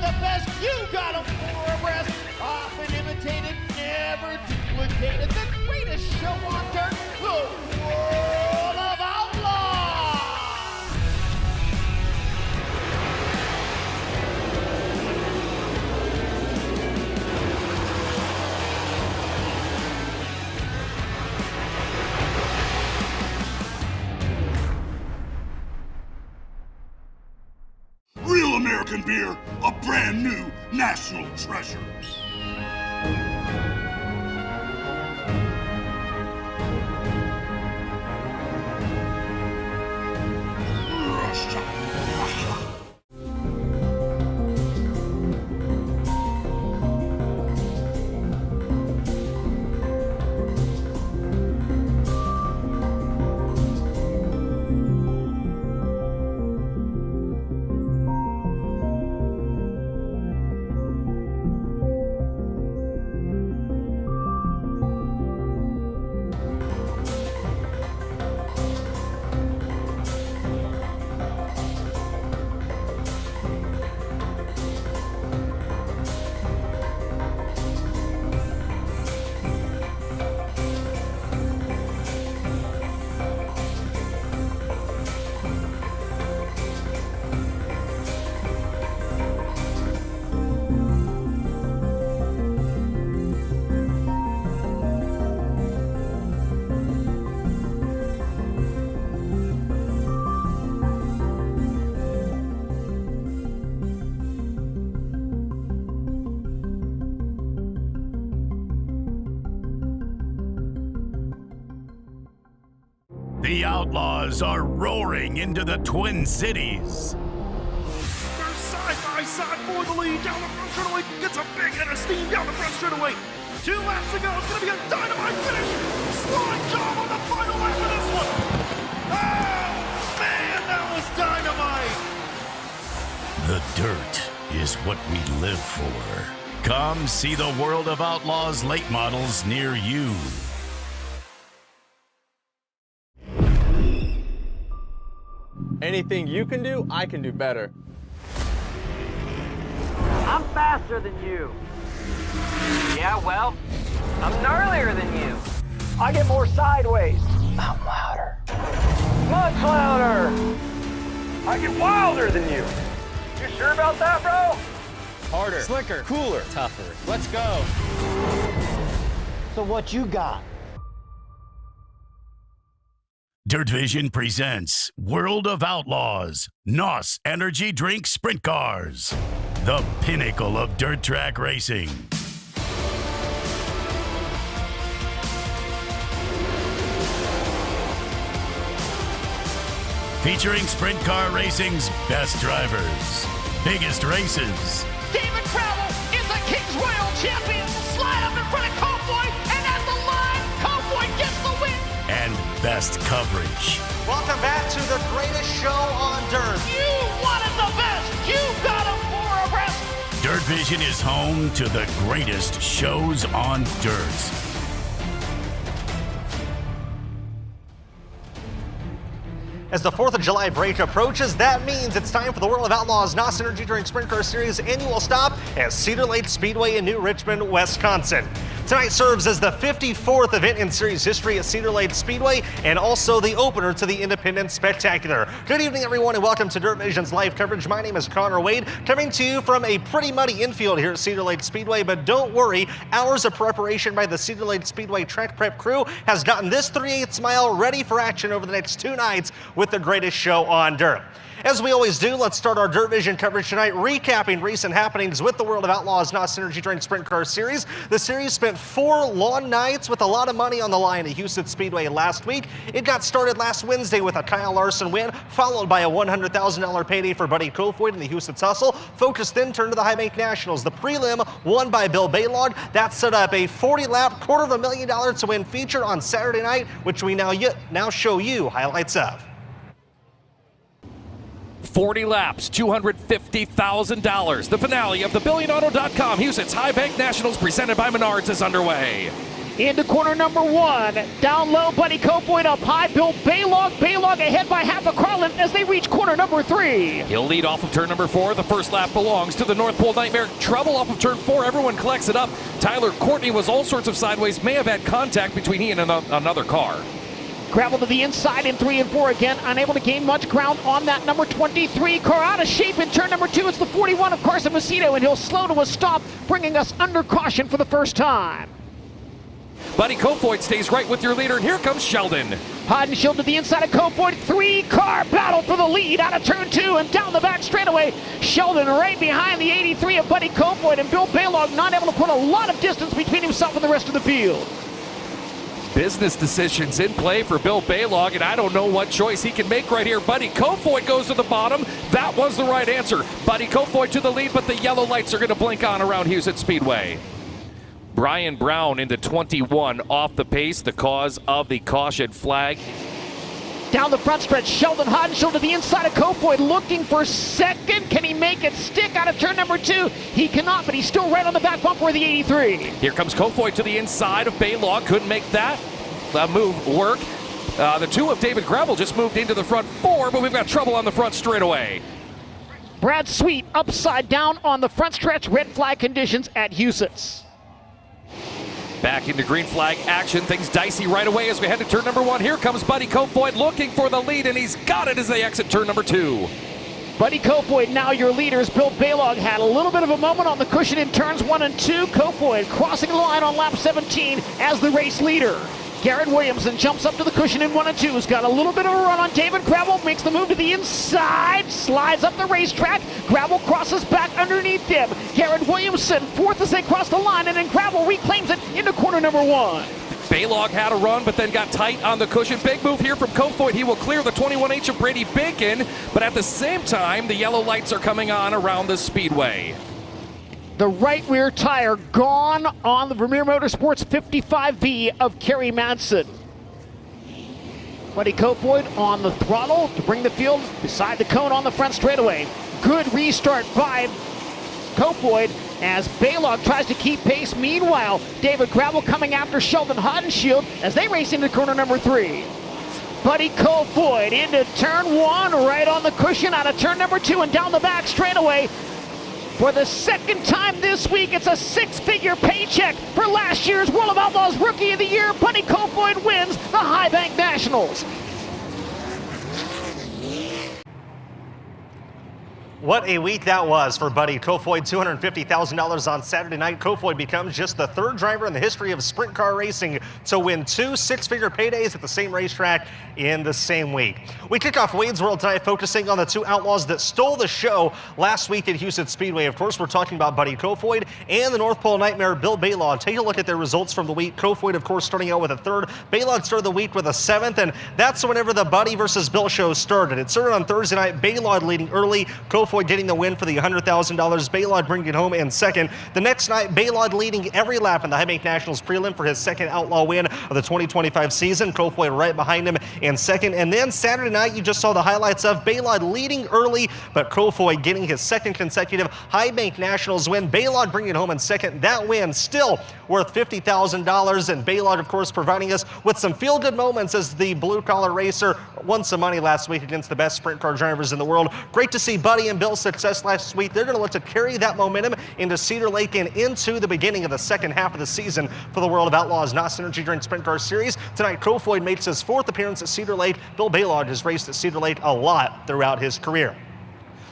the best. You got them for a rest. Often imitated, never duplicated. The greatest show on dirt, the World of Outlaws. Real American beer, a brand new national treasure. The Outlaws are roaring into the Twin Cities. They're side by side for the lead. Down the front straightaway, gets a big head of steam down the front straightaway. 2 laps to go. It's going to be a dynamite finish. Slowing job on the final lap of this one. Oh, man, that was dynamite. The dirt is what we live for. Come see the World of Outlaws late models near you. Anything you can do, I can do better. I'm faster than you. Yeah, well, I'm gnarlier than you. I get more sideways. I'm louder. Much louder. I get wilder than you. You sure about that, bro? Harder. Slicker. Cooler. Tougher. Let's go. So what you got? DIRTVision presents World of Outlaws, NOS Energy Drink Sprint Cars, the pinnacle of dirt track racing. Featuring sprint car racing's best drivers, biggest races, David Travel is the King's Royal Champion. Slide up in front of Cowboy, and at the line, Cowboy gets the win. and best coverage. Welcome back to the greatest show on dirt. You wanted the best. You got them for a rest. DIRTVision is home to the greatest shows on dirt. As the 4th of July break approaches, that means it's time for the World of Outlaws NOS Energy Drink Sprint Car Series annual stop at Cedar Lake Speedway in New Richmond, Wisconsin. Tonight serves as the 54th event in series history at Cedar Lake Speedway and also the opener to the Independence Spectacular. Good evening, everyone, and welcome to DIRTVision's live coverage. My name is Connor Wade, coming to you from a pretty muddy infield here at Cedar Lake Speedway, but don't worry, hours of preparation by the Cedar Lake Speedway track prep crew has gotten this 3/8 mile ready for action over the next 2 nights with the greatest show on dirt. As we always do, let's start our DIRTVision coverage tonight recapping recent happenings with the World of Outlaws NOS Energy Drink Sprint Car Series. The series spent 4 long nights with a lot of money on the line at Husets Speedway last week. It got started last Wednesday with a Kyle Larson win, followed by a $100,000 payday for Buddy Kofoid in the Husets Hustle. Focus then turned to the High Bank Nationals. The prelim won by Bill Baylog. That set up a 40-lap, $250,000 to win feature on Saturday night, which we now show you highlights of. 40 laps, $250,000. The finale of the BillionAuto.com Husets High Bank Nationals presented by Menards is underway. into corner number 1. Down low, Buddy Kofoid up high. Bill Baylog. Baylog ahead by half a car length as they reach corner number 3. He'll lead off of turn number 4. The first lap belongs to the North Pole Nightmare. Trouble off of turn 4. Everyone collects it up. Tyler Courtney was all sorts of sideways. May have had contact between he and another car. Gravel to the inside in 3 and 4 again. Unable to gain much ground on that number 23 car. Out of shape in turn number 2. It's the 41 of Carson Macedo, and he'll slow to a stop, bringing us under caution for the first time. Buddy Kofoid stays right with your leader, and here comes Sheldon. Hodenshield to the inside of Kofoid. 3-car battle for the lead out of turn 2 and down the back straightaway. Sheldon right behind the 83 of Buddy Kofoid, and Bill Baylog not able to put a lot of distance between himself and the rest of the field. Business decisions in play for Bill Baylog, and I don't know what choice he can make right here. Buddy Kofoid goes to the bottom. That was the right answer. Buddy Kofoid to the lead, but the yellow lights are going to blink on around Husets Speedway. Brian Brown into 21 off the pace, the cause of the caution flag. Down the front stretch, Sheldon Hodenshield to the inside of Kofoid, looking for second. Can he make it stick out of turn number 2? He cannot, but he's still right on the back bumper of the 83. Here comes Kofoid to the inside of Baylog. Couldn't make that move work. The 2 of David Gravel just moved into the front 4, but we've got trouble on the front straightaway. Brad Sweet upside down on the front stretch. Red flag conditions at Husets. Back into green flag action. Things dicey right away as we head to turn number 1. Here comes Buddy Kofoid looking for the lead, and he's got it as they exit turn number 2. Buddy Kofoid now your leaders. Bill Baylog had a little bit of a moment on the cushion in turns 1 and 2. Kofoid crossing the line on lap 17 as the race leader. Garrett Williamson jumps up to the cushion in 1 and 2. Has got a little bit of a run on David Gravel. Makes the move to the inside. Slides up the racetrack. Gravel crosses back underneath him. Garrett Williamson fourth as they cross the line, and then Gravel reclaims it into corner number 1. Baylog had a run, but then got tight on the cushion. Big move here from Kofoid. He will clear the 21H of Brady Bacon, but at the same time, the yellow lights are coming on around the speedway. The right rear tire gone on the Vermeer Motorsports 55V of Kerry Madsen. Buddy Kofoid on the throttle to bring the field beside the cone on the front straightaway. Good restart by Kofoid as Baylog tries to keep pace. Meanwhile, David Gravel coming after Sheldon Hodenshield as they race into corner number 3. Buddy Kofoid into turn 1, right on the cushion out of turn number 2 and down the back straightaway. For the second time this week, it's a 6-figure paycheck for last year's World of Outlaws Rookie of the Year. Buddy Kofoid wins the High Bank Nationals. What a week that was for Buddy Kofoid. $250,000 on Saturday night. Kofoid becomes just the 3rd driver in the history of sprint car racing to win 2 6-figure paydays at the same racetrack in the same week. We kick off Wade's World tonight, focusing on the 2 Outlaws that stole the show last week at Husets Speedway. Of course, we're talking about Buddy Kofoid and the North Pole Nightmare, Bill Baylog. Take a look at their results from the week. Kofoid, of course, starting out with a 3rd. Baylog started the week with a 7th, and that's whenever the Buddy versus Bill show started. It started on Thursday night. Baylog leading early. Kofoid getting the win for the $100,000. Baylog bringing it home in 2nd. The next night, Baylog leading every lap in the High Bank Nationals prelim for his 2nd Outlaw win of the 2025 season. Kofoid right behind him in 2nd. And then Saturday night, you just saw the highlights of Baylog leading early, but Kofoid getting his 2nd consecutive High Bank Nationals win. Baylog bringing it home in 2nd. That win still worth $50,000, and Baylog, of course, providing us with some feel-good moments as the blue-collar racer won some money last week against the best sprint car drivers in the world. Great to see Buddy and Bill's success last week. They're going to look to carry that momentum into Cedar Lake and into the beginning of the second half of the season for the World of Outlaws NOS Energy Drink Sprint Car Series. Tonight, Kofoid makes his 4th appearance at Cedar Lake. Bill Baylog has raced at Cedar Lake a lot throughout his career.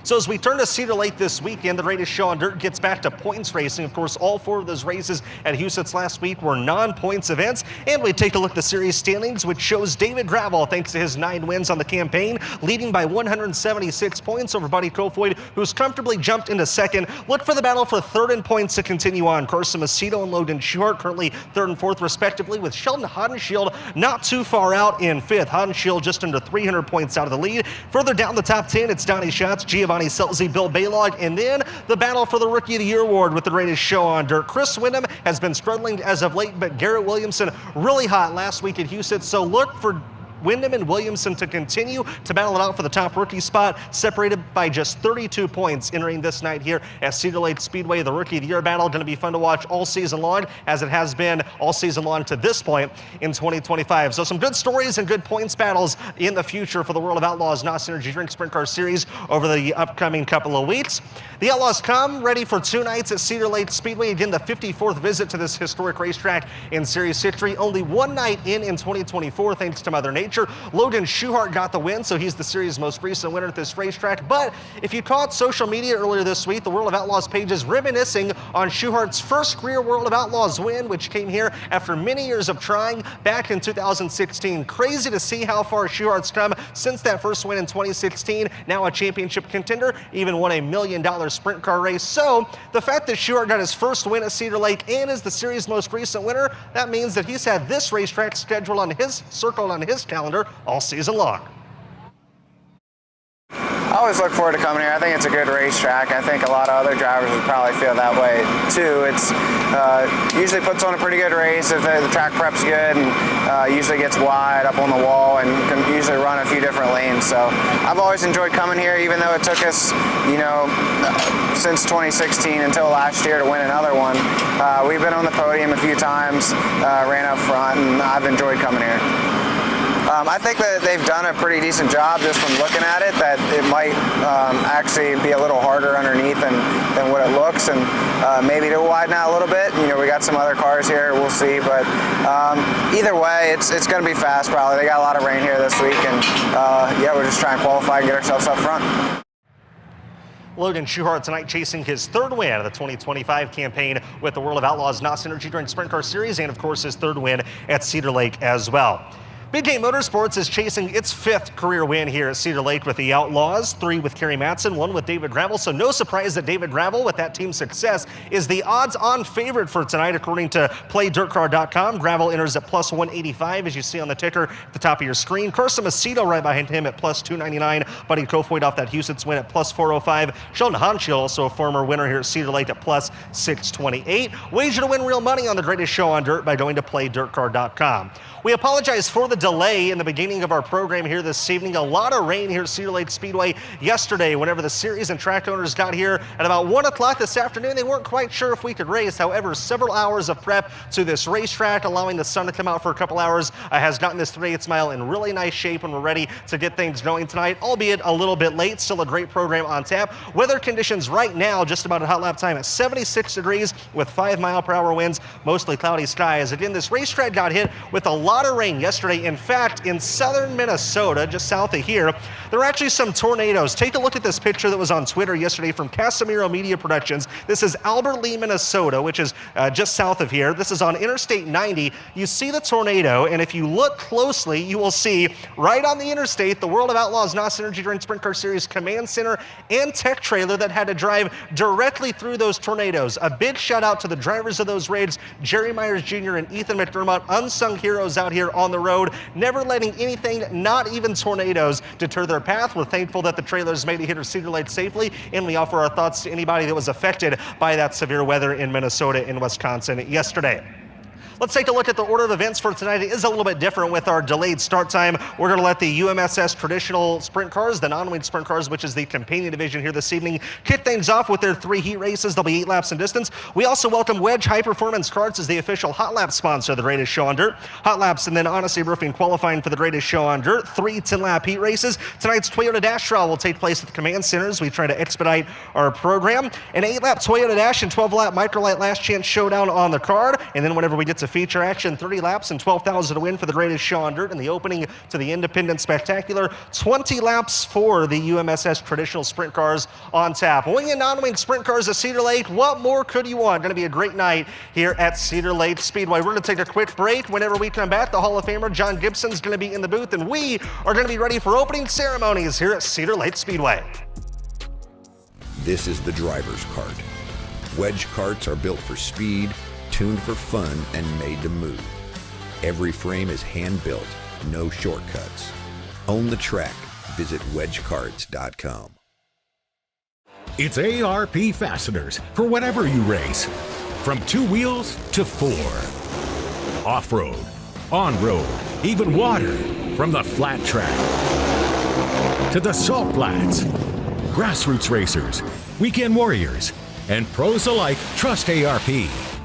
So as we turn to Cedar Lake this weekend, the greatest show on dirt gets back to points racing. Of course, all 4 of those races at Husets last week were non-points events. And we take a look at the series standings, which shows David Gravel, thanks to his 9 wins on the campaign, leading by 176 points over Buddy Kofoid, who's comfortably jumped into 2nd. Look for the battle for 3rd in points to continue on. Carson Macedo and Logan Short currently 3rd and 4th respectively, with Sheldon Hodenshield not too far out in 5th. Hodenshield just under 300 points out of the lead. Further down the top 10, it's Donnie Schatz, Giovanni Selzy, Bill Baylog, and then the battle for the Rookie of the Year award with the greatest show on dirt. Chris Wyndham has been struggling as of late, but Garrett Williamson really hot last week at Husets, so look for Wyndham and Williamson to continue to battle it out for the top rookie spot, separated by just 32 points entering this night here at Cedar Lake Speedway. The Rookie of the Year battle going to be fun to watch all season long, as it has been all season long to this point in 2025. So some good stories and good points battles in the future for the World of Outlaws NOS Energy Drink Sprint Car Series over the upcoming couple of weeks. The Outlaws come ready for 2 nights at Cedar Lake Speedway. Again, the 54th visit to this historic racetrack in series history. Only 1 night in 2024, thanks to Mother Nature. Logan Schuchart got the win, so he's the series' most recent winner at this racetrack. But if you caught social media earlier this week, the World of Outlaws page is reminiscing on Schuchart's first career World of Outlaws win, which came here after many years of trying back in 2016. Crazy to see how far Schuchart's come since that first win in 2016. Now a championship contender, even won $1 million sprint car race. So the fact that Schuchart got his first win at Cedar Lake and is the series' most recent winner, that means that he's had this racetrack circled on his calendar all season long. I always look forward to coming here. I think it's a good racetrack. I think a lot of other drivers would probably feel that way too. It's usually puts on a pretty good race if the track prep's good, and usually gets wide up on the wall and can usually run a few different lanes. So I've always enjoyed coming here, even though it took us, since 2016 until last year to win another one. We've been on the podium a few times, ran up front, and I've enjoyed coming here. I think that they've done a pretty decent job just from looking at it, that it might actually be a little harder underneath than what it looks, and maybe to widen out a little bit. We got some other cars here, we'll see, but either way, it's going to be fast probably. They got a lot of rain here this week, and yeah, we're just trying to qualify and get ourselves up front. Logan Schuchart tonight chasing his 3rd win of the 2025 campaign with the World of Outlaws NOS Energy Drink Sprint Car Series, and of course his 3rd win at Cedar Lake as well. Big Game Motorsports is chasing its 5th career win here at Cedar Lake with the Outlaws, 3 with Kerry Matson, 1 with David Gravel. So no surprise that David Gravel, with that team's success, is the odds-on favorite for tonight, according to PlayDirtCar.com. Gravel enters at plus 185, as you see on the ticker at the top of your screen. Carson Macedo right behind him at plus 299. Buddy Kofoid off that Husets win at plus 405. Sheldon Hanschiel, also a former winner here at Cedar Lake, at plus 628. Wager to win real money on the greatest show on dirt by going to PlayDirtCar.com. We apologize for the delay in the beginning of our program here this evening. A lot of rain here at Cedar Lake Speedway yesterday. Whenever the series and track owners got here at about 1 o'clock this afternoon, they weren't quite sure if we could race. However, several hours of prep to this racetrack, allowing the sun to come out for a couple hours, has gotten this 3/8 mile in really nice shape, and we're ready to get things going tonight, albeit a little bit late. Still a great program on tap. Weather conditions right now, just about at hot lap time, at 76 degrees with 5-mile-per-hour winds, mostly cloudy skies. Again, this racetrack got hit with a lot of rain yesterday. In fact, in southern Minnesota, just south of here, there are actually some tornadoes. Take a look at this picture that was on Twitter yesterday from Casimiro Media Productions. This is Albert Lee, Minnesota, which is just south of here. This is on Interstate 90. You see the tornado, and if you look closely, you will see right on the interstate the World of Outlaws NOS Energy Drink Sprint Car Series Command Center and Tech Trailer that had to drive directly through those tornadoes. A big shout out to the drivers of those raids, Jerry Myers Jr. and Ethan McDermott, unsung heroes out here on the road, never letting anything, not even tornadoes, deter their path. We're thankful that the trailers made it here to Cedar Lake safely, and we offer our thoughts to anybody that was affected by that severe weather in Minnesota and Wisconsin yesterday. Let's take a look at the order of events for tonight. It is a little bit different with our delayed start time. We're going to let the UMSS traditional sprint cars, the non-wing sprint cars, which is the companion division here this evening, kick things off with their 3 heat races. They'll be 8 laps in distance. We also welcome Wedge High Performance Karts as the official Hot Lap sponsor of the greatest show on dirt. Hot Laps and then Odyssey Roofing qualifying for the greatest show on dirt. 3 10-lap heat races. Tonight's Toyota Dash trial will take place at the command centers. We try to expedite our program. An 8-lap Toyota Dash and 12-lap Microlight Last Chance Showdown on the card. And then whenever we get to feature action, 30 laps and 12,000 to win for the greatest show on dirt in the opening to the Independent Spectacular. 20 laps for the UMSS traditional sprint cars on tap. Wing and non-wing sprint cars at Cedar Lake. What more could you want? Going to be a great night here at Cedar Lake Speedway. We're going to take a quick break. Whenever we come back, the Hall of Famer John Gibson's going to be in the booth, and we are going to be ready for opening ceremonies here at Cedar Lake Speedway. This is the driver's cart. Wedge carts are built for speed, tuned for fun, and made to move. Every frame is hand-built, no shortcuts. Own the track. Visit wedgecarts.com. It's ARP Fasteners for whatever you race. From 2 wheels to 4. Off-road, on-road, even water, from the flat track to the salt flats. Grassroots racers, weekend warriors, and pros alike trust ARP.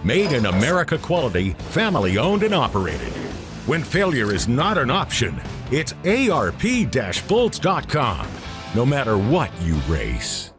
Made in America quality, family-owned and operated. When failure is not an option, it's arp-bolts.com. No matter what you race.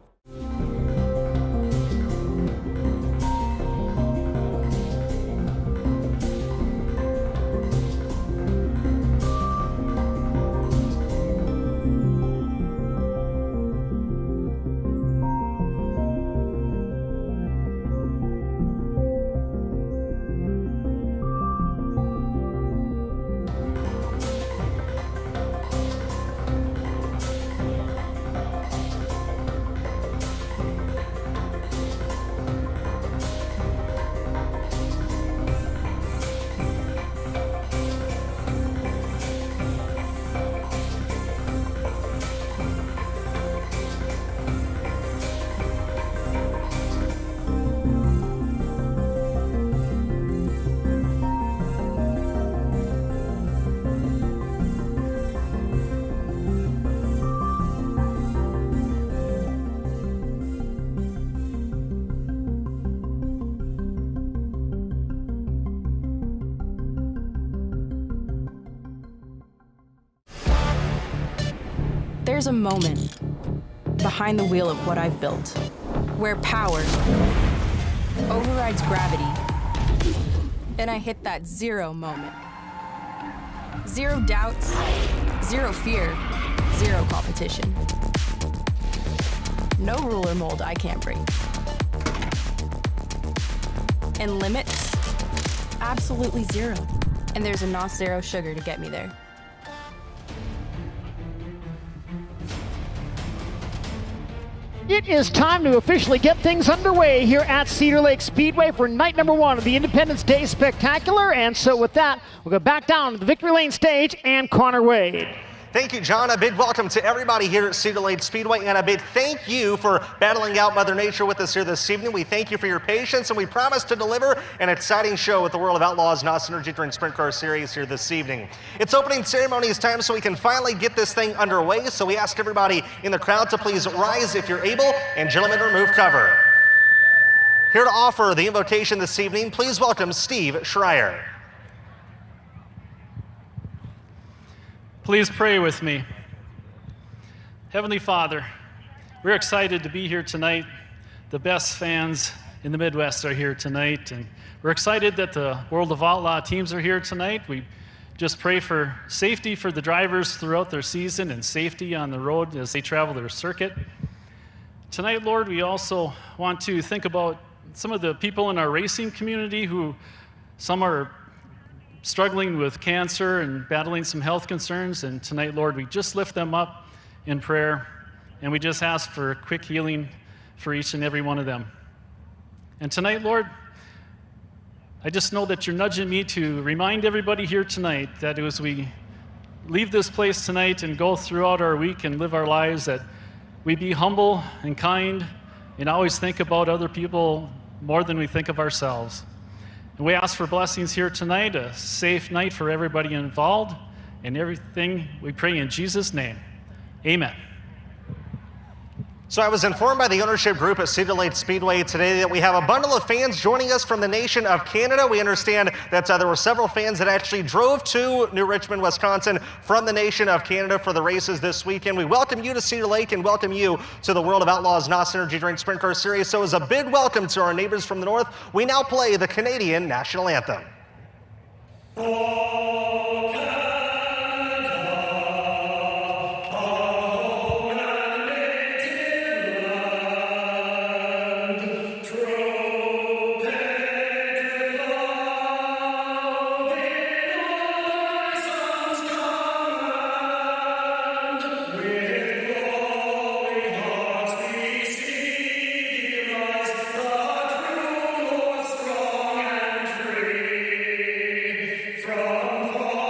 There's a moment behind the wheel of what I've built, where power overrides gravity, and I hit that zero moment. Zero doubts, zero fear, zero competition. No rule or mold I can't break. And limits, absolutely zero. And there's a NOS zero sugar to get me there. It is time to officially get things underway here at Cedar Lake Speedway for night number 1 of the Independence Day Spectacular. And so with that, we'll go back down to the Victory Lane stage and Connor Wade. Thank you, John. A big welcome to everybody here at Cedar Lake Speedway, and a big thank you for battling out Mother Nature with us here this evening. We thank you for your patience, and we promise to deliver an exciting show with the World of Outlaws NOS Energy Drink Sprint Car Series here this evening. It's opening ceremonies time, so we can finally get this thing underway. So we ask everybody in the crowd to please rise if you're able, and gentlemen, remove cover. Here to offer the invocation this evening, please welcome Steve Schreier. Please pray with me. Heavenly Father, we're excited to be here tonight. The best fans in the Midwest are here tonight, and we're excited that the World of Outlaw teams are here tonight. We just pray for safety for the drivers throughout their season and safety on the road as they travel their circuit. Tonight, Lord, we also want to think about some of the people in our racing community who some are struggling with cancer and battling some health concerns. And tonight, Lord, we just lift them up in prayer, and we just ask for quick healing for each and every one of them. And tonight, Lord, I just know that you're nudging me to remind everybody here tonight that as we leave this place tonight and go throughout our week and live our lives, that we be humble and kind and always think about other people more than we think of ourselves. And we ask for blessings here tonight, a safe night for everybody involved, and everything we pray in Jesus' name. Amen. So I was informed by the ownership group at Cedar Lake Speedway today that we have a bundle of fans joining us from the nation of Canada. We understand that there were several fans that actually drove to New Richmond, Wisconsin from the nation of Canada for the races this weekend. We welcome you to Cedar Lake and welcome you to the World of Outlaws NOS Energy Drink Sprint Car Series. So as a big welcome to our neighbors from the north, we now play the Canadian National Anthem. From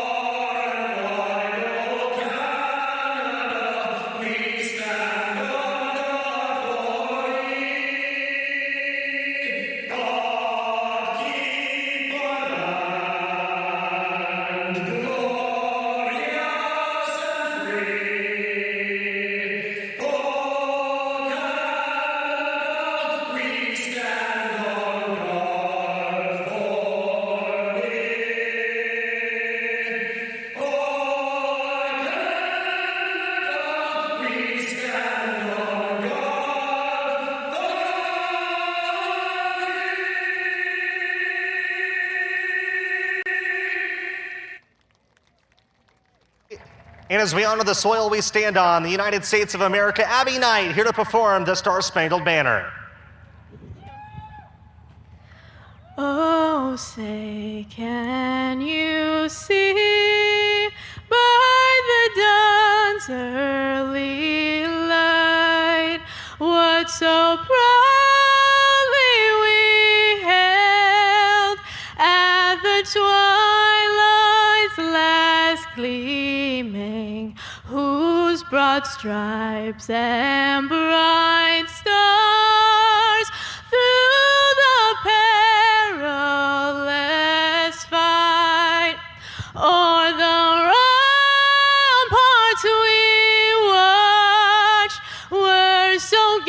And as we honor the soil we stand on, the United States of America, Abby Knight here to perform the Star-Spangled Banner. Oh, say, can you see by the dawn's early light what so proudly we hailed at the twilight's last gleaming, whose broad stripes and bright stars through the perilous fight o'er the ramparts we watched were so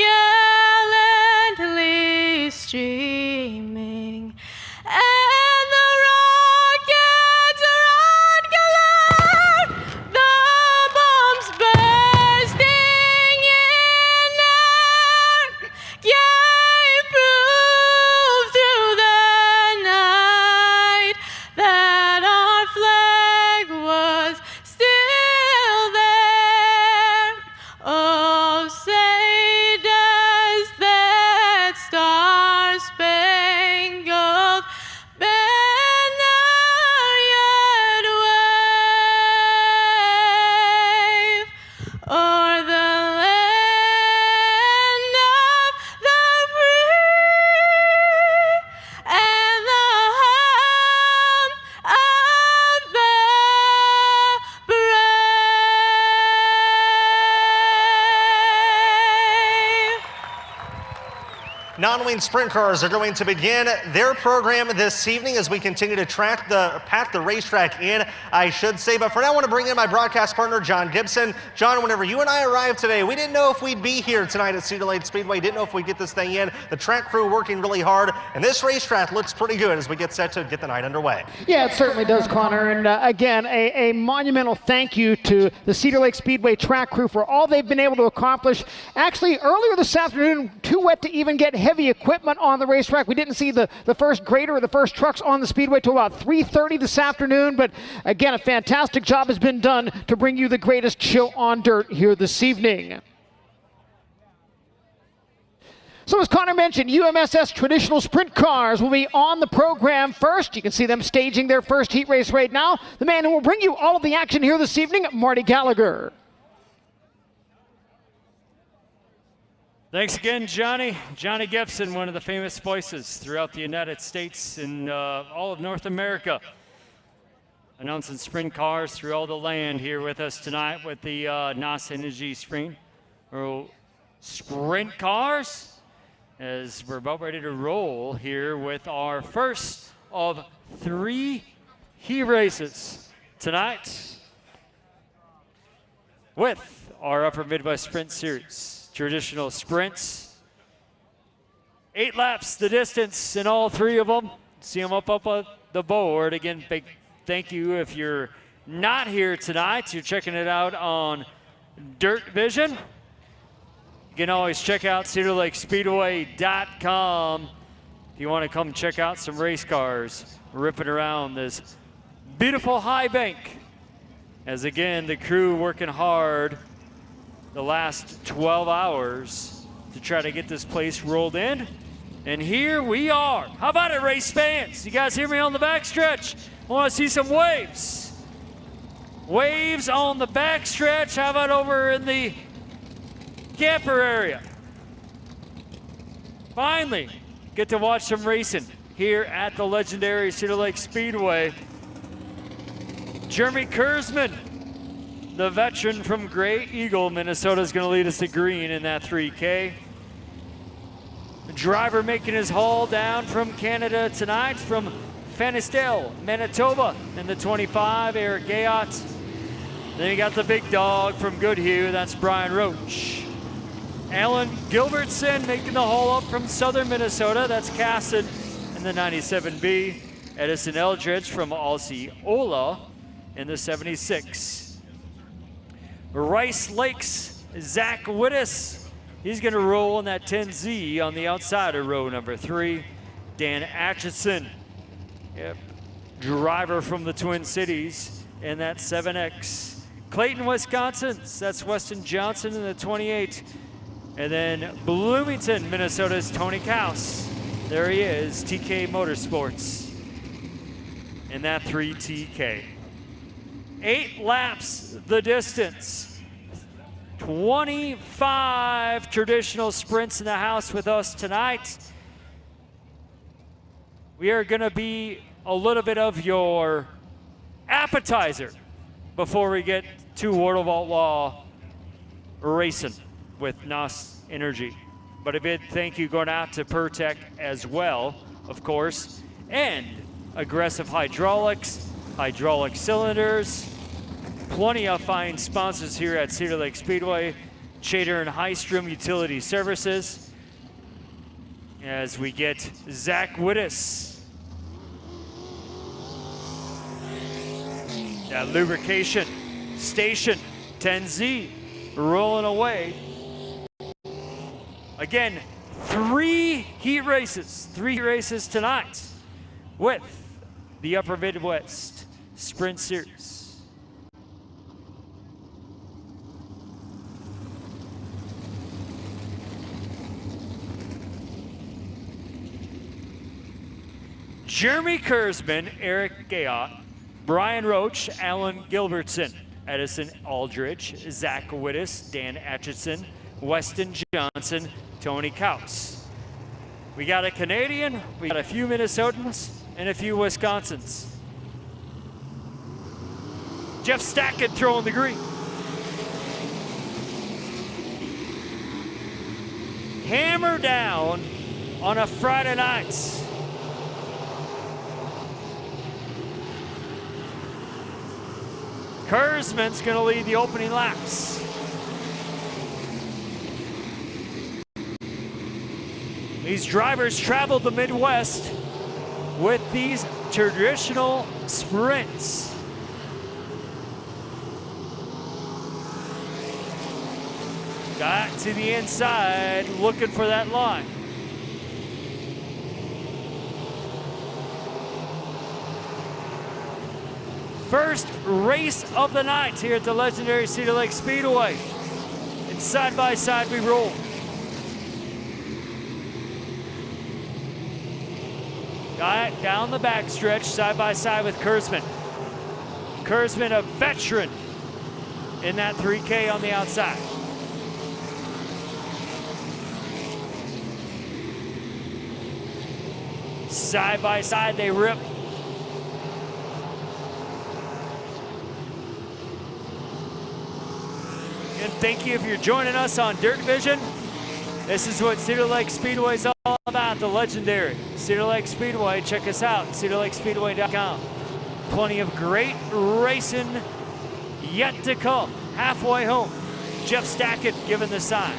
gallantly streaming, and the rockets red glare, the bombs bursting in air gave proof through the night that our flag was still there. Oh, say does that star-spangled banner yet wave o'er the land of the free and the home of the brave. Non-wing sprint cars are going to begin their program this evening as we continue to pack the racetrack in, I should say. But for now, I want to bring in my broadcast partner, John Gibson. John, whenever you and I arrived today, we didn't know if we'd be here tonight at Cedar Lake Speedway. Didn't know if we'd get this thing in. The track crew working really hard, and this racetrack looks pretty good as we get set to get the night underway. Yeah, it certainly does, Connor. And again, a monumental thank you to the Cedar Lake Speedway track crew for all they've been able to accomplish. Actually, earlier this afternoon, too wet to even get heavy equipment on the racetrack. We didn't see the first grader or the first trucks on the speedway till about 3:30 this afternoon. But again, a fantastic job has been done to bring you the greatest show on dirt here this evening. So as Connor mentioned, UMSS traditional sprint cars will be on the program first. You can see them staging their first heat race right now. The man who will bring you all of the action here this evening, Marty Gallagher. Thanks again, Johnny. Johnny Gibson, one of the famous voices throughout the United States and all of North America. Announcing sprint cars through all the land here with us tonight with the NOS Energy Sprint cars, as we're about ready to roll here with our first of 3 heat races tonight with our Upper Midwest Sprint Series. Traditional sprints. 8 laps the distance in all 3 of them. See them up on the board. Again, big thank you if you're not here tonight. You're checking it out on DIRTVision. You can always check out CedarLakeSpeedway.com if you want to come check out some race cars ripping around this beautiful high bank. As again, the crew working hard the last 12 hours to try to get this place rolled in. And here we are. How about it, race fans? You guys hear me on the backstretch? I want to see some waves. Waves on the backstretch. How about over in the camper area? Finally, get to watch some racing here at the legendary Cedar Lake Speedway. Jeremy Kurzman, the veteran from Gray Eagle, Minnesota, is going to lead us to green in that 3K. The driver making his haul down from Canada tonight, from Fanisdale, Manitoba, in the 25, Eric Gayot. Then you got the big dog from Goodhue, that's Brian Roach. Alan Gilbertson making the haul up from southern Minnesota, that's Cassid in the 97B. Edison Eldridge from Osceola in the 76. Rice Lakes, Zach Wittes, he's going to roll in that 10Z on the outside of row number 3. Dan Atchison, driver from the Twin Cities in that 7X. Clayton, Wisconsin, that's Weston Johnson in the 28. And then Bloomington, Minnesota's Tony Kaus. There he is, TK Motorsports in that 3TK. 8 laps the distance. 25 traditional sprints in the house with us tonight. We are going to be a little bit of your appetizer before we get to World of Outlaw racing with NOS Energy. But a big thank you going out to Pertec as well, of course, and Aggressive Hydraulics, hydraulic cylinders, plenty of fine sponsors here at Cedar Lake Speedway, Chater and Hystrom Utility Services, as we get Zach Wittes. That lubrication station 10Z rolling away. Again, 3 heat races tonight with the Upper Midwest Sprint Series. Jeremy Kurzman, Eric Gayot, Brian Roach, Alan Gilbertson, Edison Aldridge, Zach Wittes, Dan Atchison, Weston Johnson, Tony Kaus. We got a Canadian, we got a few Minnesotans, and a few Wisconsins. Jeff Stackett throwing the green. Hammer down on a Friday night. Kurzman's going to lead the opening laps. These drivers traveled the Midwest with these traditional sprints. Got to the inside, looking for that line. First race of the night here at the legendary Cedar Lake Speedway. And side by side we roll. Got it down the backstretch, side by side with Kurzman. Kurzman, a veteran in that 3K on the outside. Side by side they rip. And thank you if you're joining us on DIRTVision. This is what Cedar Lake Speedway is all about, the legendary Cedar Lake Speedway. Check us out, cedarlakespeedway.com. Plenty of great racing yet to come. Halfway home, Jeff Stackett giving the sign.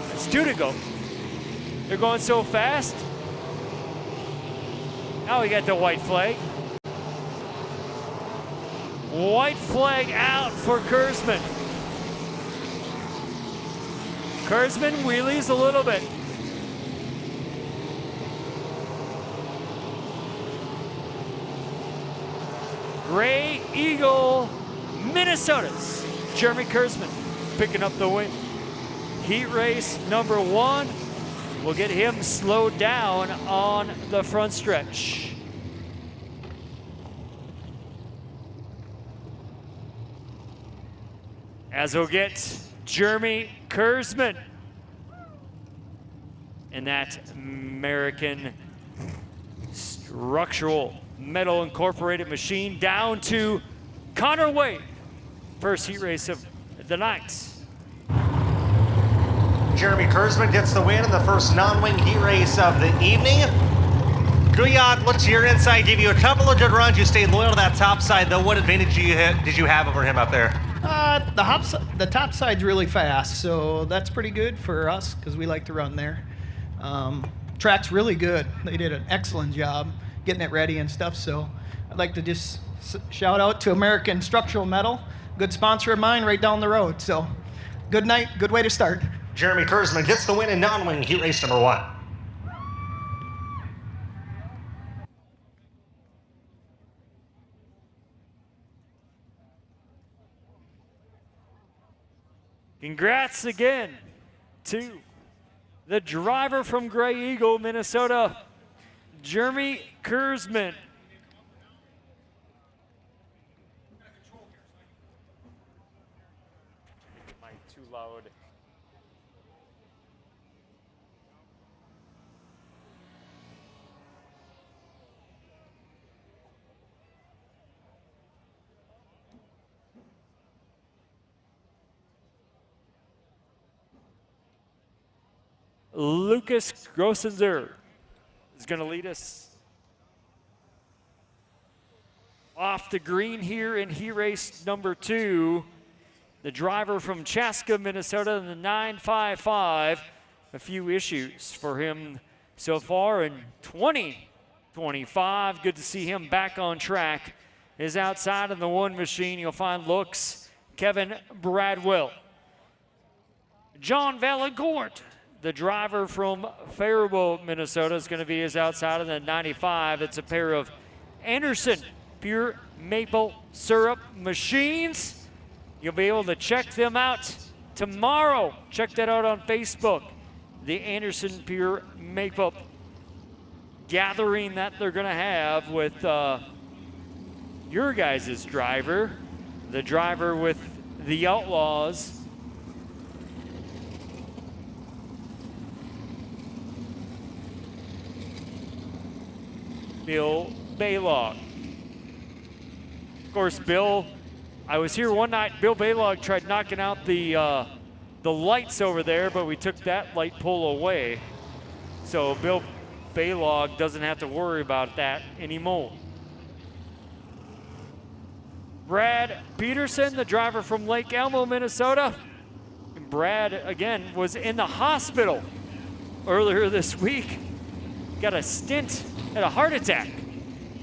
That's 2 to go. They're going so fast. Now we got the white flag. White flag out for Kurzman. Kurzman wheelies a little bit. Gray Eagle, Minnesota's Jeremy Kurzman picking up the win. Heat race number 1 will get him slowed down on the front stretch. As we'll get Jeremy Kurzman in that American structural metal incorporated machine down to Connor Wade. First heat race of the night. Jeremy Kurzman gets the win in the first non-wing heat race of the evening. Guyot, look to your inside, gave you a couple of good runs. You stayed loyal to that top side, though. What advantage did you have over him up there? The top side's really fast, so that's pretty good for us because we like to run there. Track's really good. They did an excellent job getting it ready and stuff, so I'd like to just shout out to American Structural Metal, good sponsor of mine right down the road. So good night, good way to start. Jeremy Kurzman gets the win in non-wing heat race number 1. Congrats again to the driver from Gray Eagle, Minnesota, Jeremy Kurzman. Mic too loud. Lucas Grossenzer is going to lead us off the green here in heat race number 2. The driver from Chaska, Minnesota, in the 955. A few issues for him so far in 2025. Good to see him back on track. Is outside in the 1 machine. You'll find looks Kevin Bradwell. John Valancourt, the driver from Faribault, Minnesota, is going to be his outside in the 95. It's a pair of Anderson pure maple syrup machines. You'll be able to check them out tomorrow. Check that out on Facebook. The Anderson pure maple gathering that they're going to have with your guys' driver, the driver with the Outlaws. Bill Baylog. Of course, Bill, I was here one night. Bill Baylog tried knocking out the lights over there, but we took that light pole away. So Bill Baylog doesn't have to worry about that anymore. Brad Peterson, the driver from Lake Elmo, Minnesota. And Brad, again, was in the hospital earlier this week. Got a stint, had a heart attack.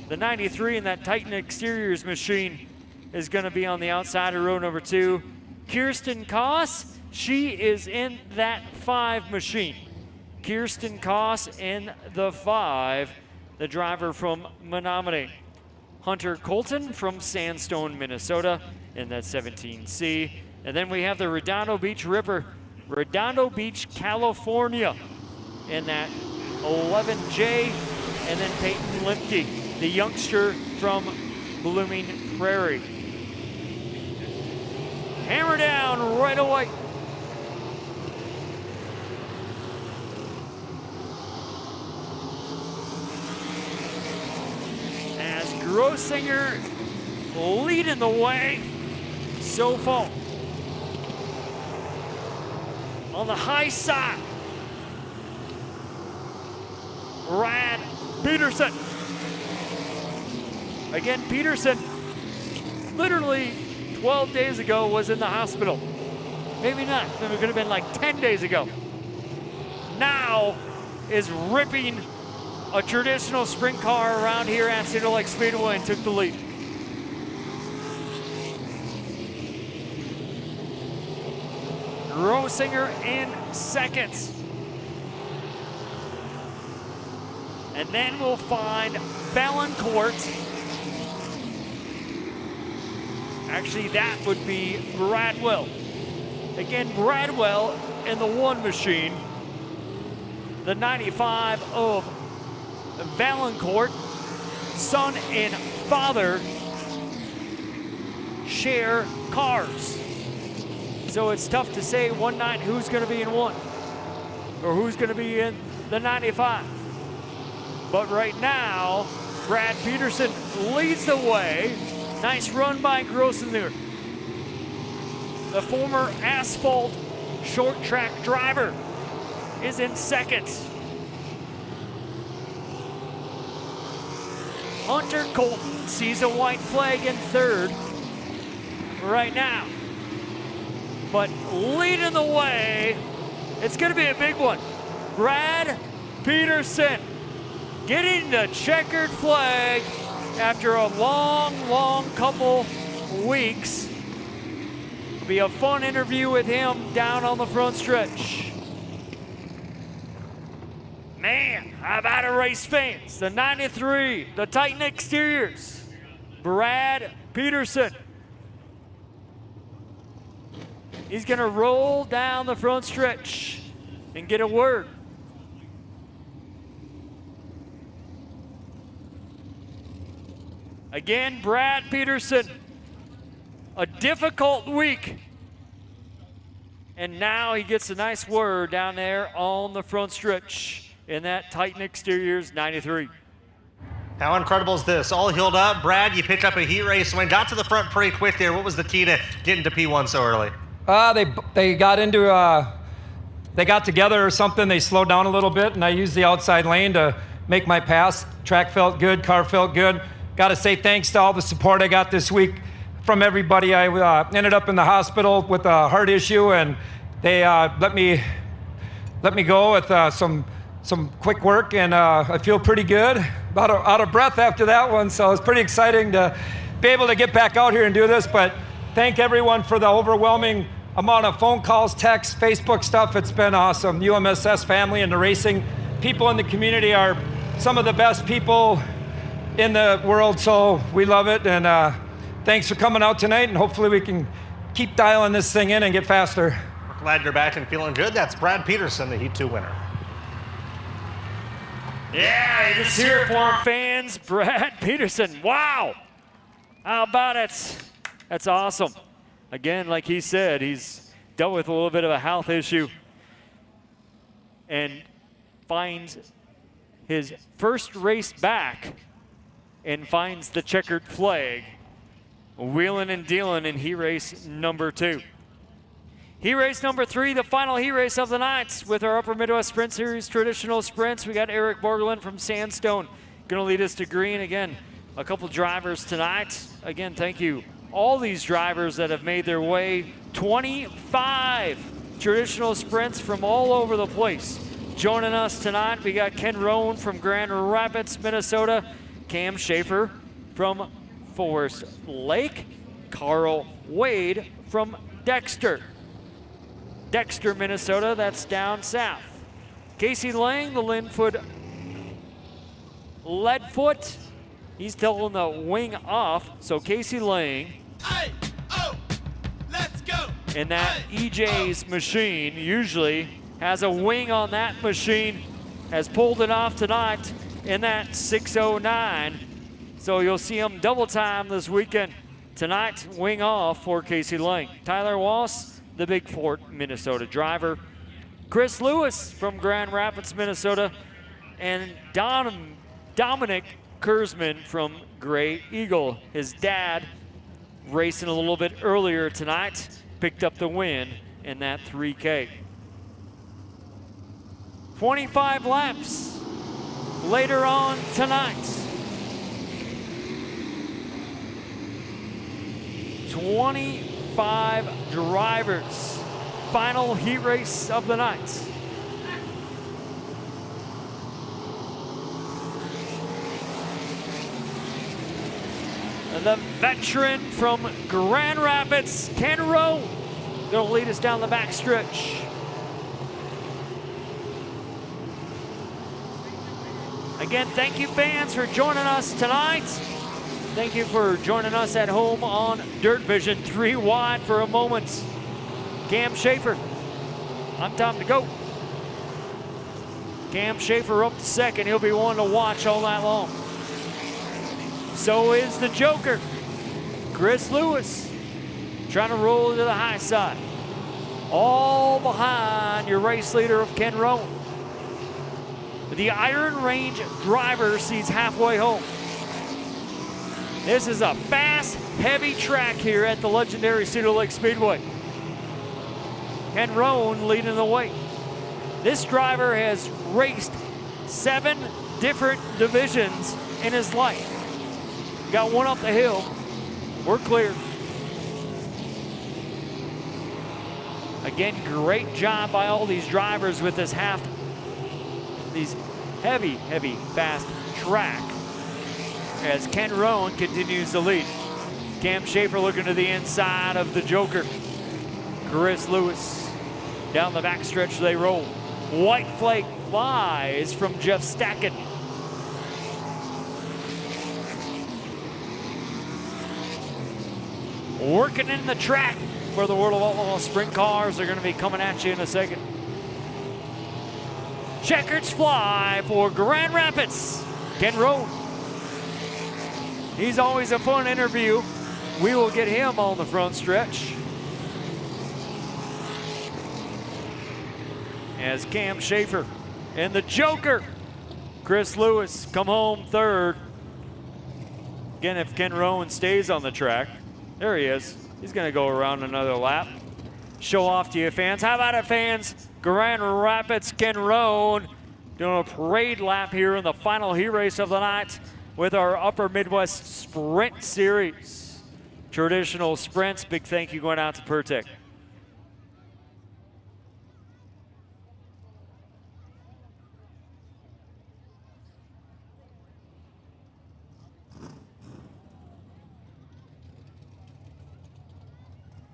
The 93 in that Titan Exteriors machine is going to be on the outside of row number 2. Kirsten Koss, she is in that 5 machine. Kirsten Koss in the 5, the driver from Menominee. Hunter Colton from Sandstone, Minnesota in that 17C. And then we have the Redondo Beach Ripper, Redondo Beach, California in that 11J. And then Peyton Limke, the youngster from Blooming Prairie. Hammer down right away. As Grossinger leading the way so far. On the high side, Brad Peterson. Again, Peterson, literally 12 days ago was in the hospital. Maybe not, it could have been like 10 days ago. Now is ripping a traditional sprint car around here at Cedar Lake Speedway and took the lead. Grossinger in seconds. And then we'll find Valancourt. Actually, that would be Bradwell. Again, Bradwell in the 1 machine. The 95 of Valancourt. Son and father share cars. So it's tough to say one night who's going to be in 1 or who's going to be in the 95. But right now, Brad Peterson leads the way. Nice run by Grossenzer. The former asphalt short track driver is in second. Hunter Colton sees a white flag in 3rd right now. But leading the way, it's going to be a big one. Brad Peterson getting the checkered flag after a long couple weeks. It'll be a fun interview with him down on the front stretch. Man, how about a race fans? The 93, the Titan Exteriors, Brad Peterson. He's going to roll down the front stretch and get a word. Again, Brad Peterson. A difficult week. And now he gets a nice word down there on the front stretch in that Titan Exteriors 93. How incredible is this? All healed up. Brad, you picked up a heat race and got to the front pretty quick there. What was the key to getting to P1 so early? They got into, they got together or something. They slowed down a little bit, and I used the outside lane to make my pass. Track felt good, car felt good. Got to say thanks to all the support I got this week from everybody. I ended up in the hospital with a heart issue, and they let me go with some quick work, and I feel pretty good. About out of breath after that one, so it's pretty exciting to be able to get back out here and do this. But thank everyone for the overwhelming amount of phone calls, texts, Facebook stuff. It's been awesome. UMSS family and the racing people in the community are some of the best people in the world, so we love it. And thanks for coming out tonight, and hopefully we can keep dialing this thing in and get faster. We're glad you're back and feeling good. That's Brad Peterson, the Heat 2 winner. Yeah, you just hear it for him, fans. Brad Peterson, wow. How about it? That's awesome. Again, like he said, he's dealt with a little bit of a health issue and finds his first race back and finds the checkered flag, wheeling and dealing in heat race number 2. Heat race number 3, the final heat race of the night with our Upper Midwest Sprint Series traditional sprints. We got Eric Borgelin from Sandstone going to lead us to green. Again, a couple drivers tonight. Again, thank you. All these drivers that have made their way, 25 traditional sprints from all over the place. Joining us tonight, we got Ken Roan from Grand Rapids, Minnesota, Cam Schaefer from Forest Lake, Carl Wade from Dexter, Minnesota, that's down south. Casey Lang, the Linfoot Leadfoot, he's telling the wing off, so Casey Lang let's go. And that EJ's machine usually has a wing on that machine, has pulled it off tonight in that 609. So you'll see him double time this weekend. Tonight, wing off for Casey Lang. Tyler Wass, the Big Fort, Minnesota driver. Chris Lewis from Grand Rapids, Minnesota. And Dominic Kurzman from Gray Eagle. His dad, racing a little bit earlier tonight, picked up the win in that 3K. 25 laps later on tonight. 25 drivers. Final heat race of the night. And the veteran from Grand Rapids, Ken Rowe, going to lead us down the back stretch. Again, thank you fans for joining us tonight. Thank you for joining us at home on DIRTVision. 3 wide for a moment. Cam Schaefer on time to go. Cam Schaefer up to second. He'll be one to watch all night long. So is the Joker, Chris Lewis, trying to roll to the high side. All behind your race leader of Ken Rowan. The Iron Range driver sees halfway home. This is a fast, heavy track here at the legendary Cedar Lake Speedway. Ken Rowan leading the way. This driver has raced 7 different divisions in his life. Got one up the hill. We're clear. Again, great job by all these drivers with this these heavy, fast track as Ken Rowan continues to lead. Cam Schaefer looking to the inside of the Joker. Chris Lewis. Down the backstretch they roll. White flag flies from Jeff Stacken. Working in the track where the World of Outlaws sprint cars are going to be coming at you in a second. Checkers fly for Grand Rapids. Ken Rowe. He's always a fun interview. We will get him on the front stretch. As Cam Schaefer and the Joker, Chris Lewis, come home third. Again, if Ken Rowan stays on the track, there he is. He's gonna go around another lap. Show off to you fans. How about it, fans? Grand Rapids, Ken Rowan doing a parade lap here in the final heat race of the night with our Upper Midwest Sprint Series. Traditional sprints, big thank you going out to Pertec.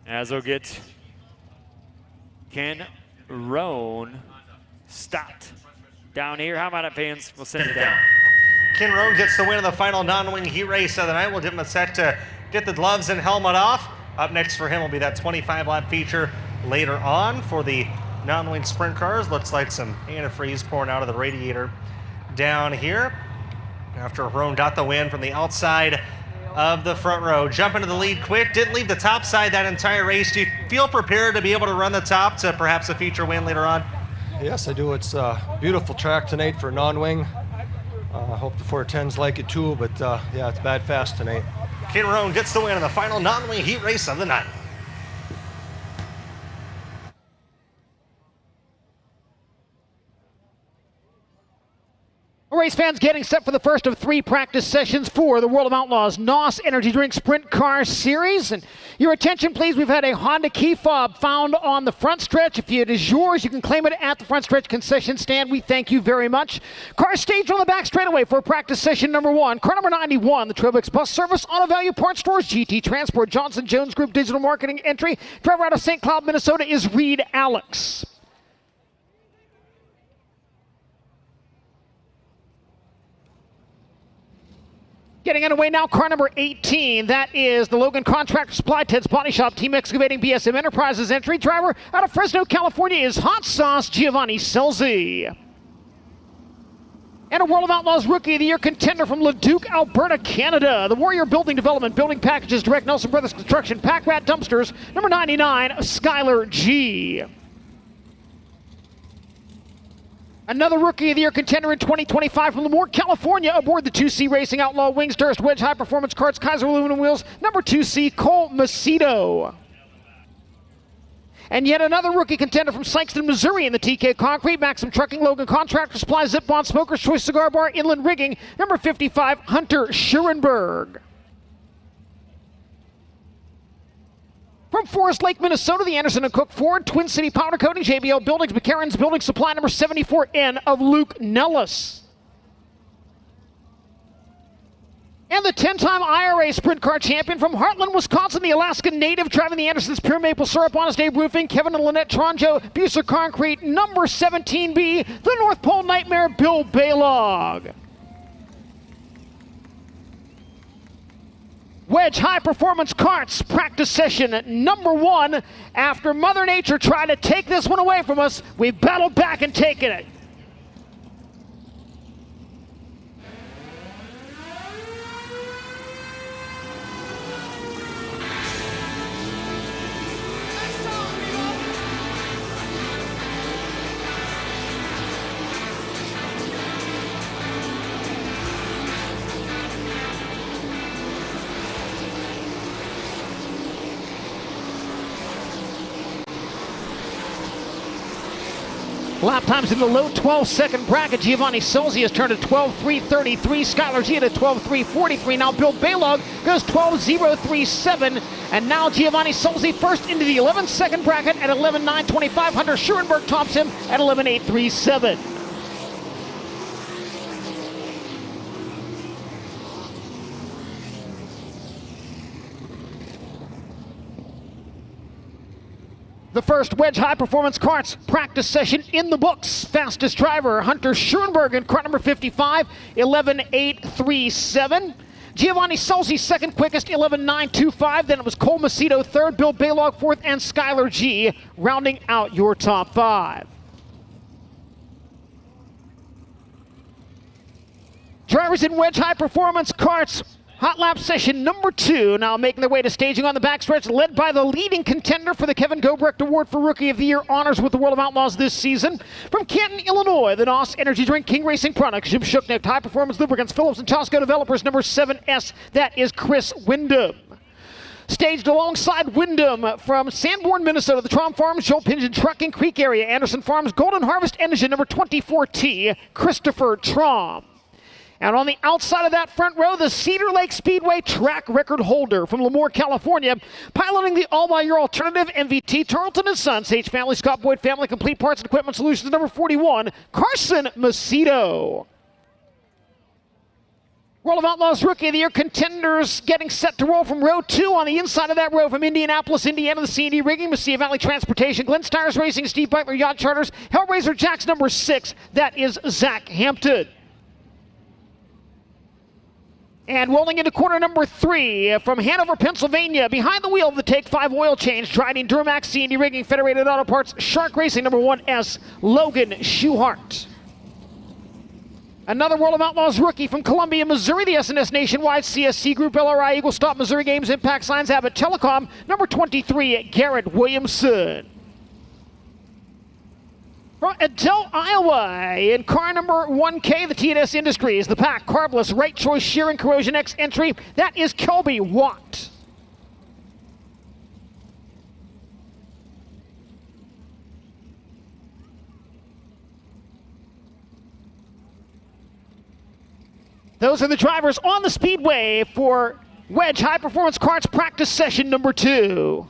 As we'll get Ken Roan stopped down here. How about it, fans? We'll send it down. Ken Roan gets the win of the final non-wing heat race of the night. We'll give him a set to get the gloves and helmet off. Up next for him will be that 25-lap feature later on for the non-wing sprint cars. Looks like some antifreeze pouring out of the radiator down here. After Roan got the win from the outside of the front row. Jump into the lead quick, didn't leave the top side that entire race. Do you feel prepared to be able to run the top to perhaps a feature win later on? Yes, I do. It's a beautiful track tonight for non-wing. I hope the 410s like it too, but yeah, it's bad fast tonight. Ken Roan gets the win in the final non-wing heat race of the night. Race fans getting set for the first of 3 practice sessions for the World of Outlaws NOS Energy Drink Sprint Car Series. And your attention, please. We've had a Honda key fob found on the front stretch. If it is yours, you can claim it at the front stretch concession stand. We thank you very much. Car staged on the back straightaway for practice session number 1. Car number 91, the Trailbix Bus Service, Auto Value Parts Stores, GT Transport, Johnson Jones Group Digital Marketing entry. Driver out of St. Cloud, Minnesota is Reed Alex. Getting underway now, car number 18. That is the Logan Contractor Supply, Ted's Body Shop, Team Excavating, BSM Enterprises entry. Driver out of Fresno, California is Hot Sauce Giovanni Selzy. And a World of Outlaws Rookie of the Year contender from Leduc, Alberta, Canada. The Warrior Building Development, Building Packages, Direct Nelson Brothers Construction, Pack Rat Dumpsters, number 99, Skylar G. Another Rookie of the Year contender in 2025 from Lemoore, California, aboard the 2C Racing Outlaw Wings, Durst Wedge High Performance Carts, Kaiser Aluminum Wheels, number 2C, Cole Macedo. And yet another rookie contender from Sikeston, Missouri in the TK Concrete, Maxim Trucking, Logan Contractor Supply, Zip Bond Smokers, Choice Cigar Bar, Inland Rigging, number 55, Hunter Schurenberg. From Forest Lake, Minnesota, the Anderson & Cook Ford, Twin City Powder Coating, JBL Buildings, McCarran's Building Supply, number 74N of Luke Nellis. And the 10-time IRA Sprint Car Champion from Heartland, Wisconsin, the Alaska native driving the Anderson's Pure Maple Syrup, Honest Abe Roofing, Kevin and Lynette Tronjo, Buser Concrete, number 17B, the North Pole Nightmare, Bill Baylog. Wedge High Performance Carts practice session number 1. After Mother Nature tried to take this one away from us, we've battled back and taken it. Lap times in the low 12-second bracket. Giovanni Selzy has turned to 12.333. Skylar G at 12.343. Now Bill Baylog goes 12.037. And now Giovanni Selzy first into the 11-second bracket at 11.925. Hunter Schurenberg tops him at 11.837. The first Wedge High Performance Carts practice session in the books. Fastest driver, Hunter Schurenberg in car number 55, 11.837. Giovanni Solzi second quickest, 11.925. Then it was Cole Macedo third, Bill Baylog fourth, and Skylar G rounding out your top 5. Drivers in wedge high performance karts, hot lap session number 2, now making their way to staging on the backstretch, led by the leading contender for the Kevin Gobrecht Award for Rookie of the Year honors with the World of Outlaws this season. From Canton, Illinois, the NOS Energy Drink King Racing Products, Jim Shooknecht High Performance Lubricants, Phillips and Tosco Developers, number 7S, that is Chris Wyndham. Staged alongside Wyndham from Sanborn, Minnesota, the Trom Farms, Joel Pigeon Trucking Creek area, Anderson Farms, Golden Harvest Engine, number 24T, Christopher Trom. And on the outside of that front row, the Cedar Lake Speedway track record holder from Lemoore, California, piloting the all-by-your alternative MVT, Tarleton & Sons, H Family, Scott Boyd Family, Complete Parts and Equipment Solutions, number 41, Carson Macedo. World of Outlaws Rookie of the Year contenders getting set to roll from row 2 on the inside of that row from Indianapolis, Indiana, the C&D Rigging, Mesilla Valley Transportation, Glenn Stires Racing, Steve Butler Yacht Charters, Hellraiser Jacks, number 6, that is Zach Hampton. And rolling into corner number 3 from Hanover, Pennsylvania, behind the wheel of the Take 5 oil change, driving Duramax, C&D Rigging, Federated Auto Parts, Shark Racing, number 1S, Logan Schuhart. Another World of Outlaws rookie from Columbia, Missouri, the SNS Nationwide, CSC Group, LRI, Eagle Stop, Missouri Games, Impact Signs, Abbott Telecom, number 23, Garrett Williamson. From Adel, Iowa, in car number 1K, the TNS Industries, the Pack, Carbless, Right Choice, Shearing, Corrosion X entry, that is Kelby Watt. Those are the drivers on the speedway for Wedge High Performance Karts practice session number 2.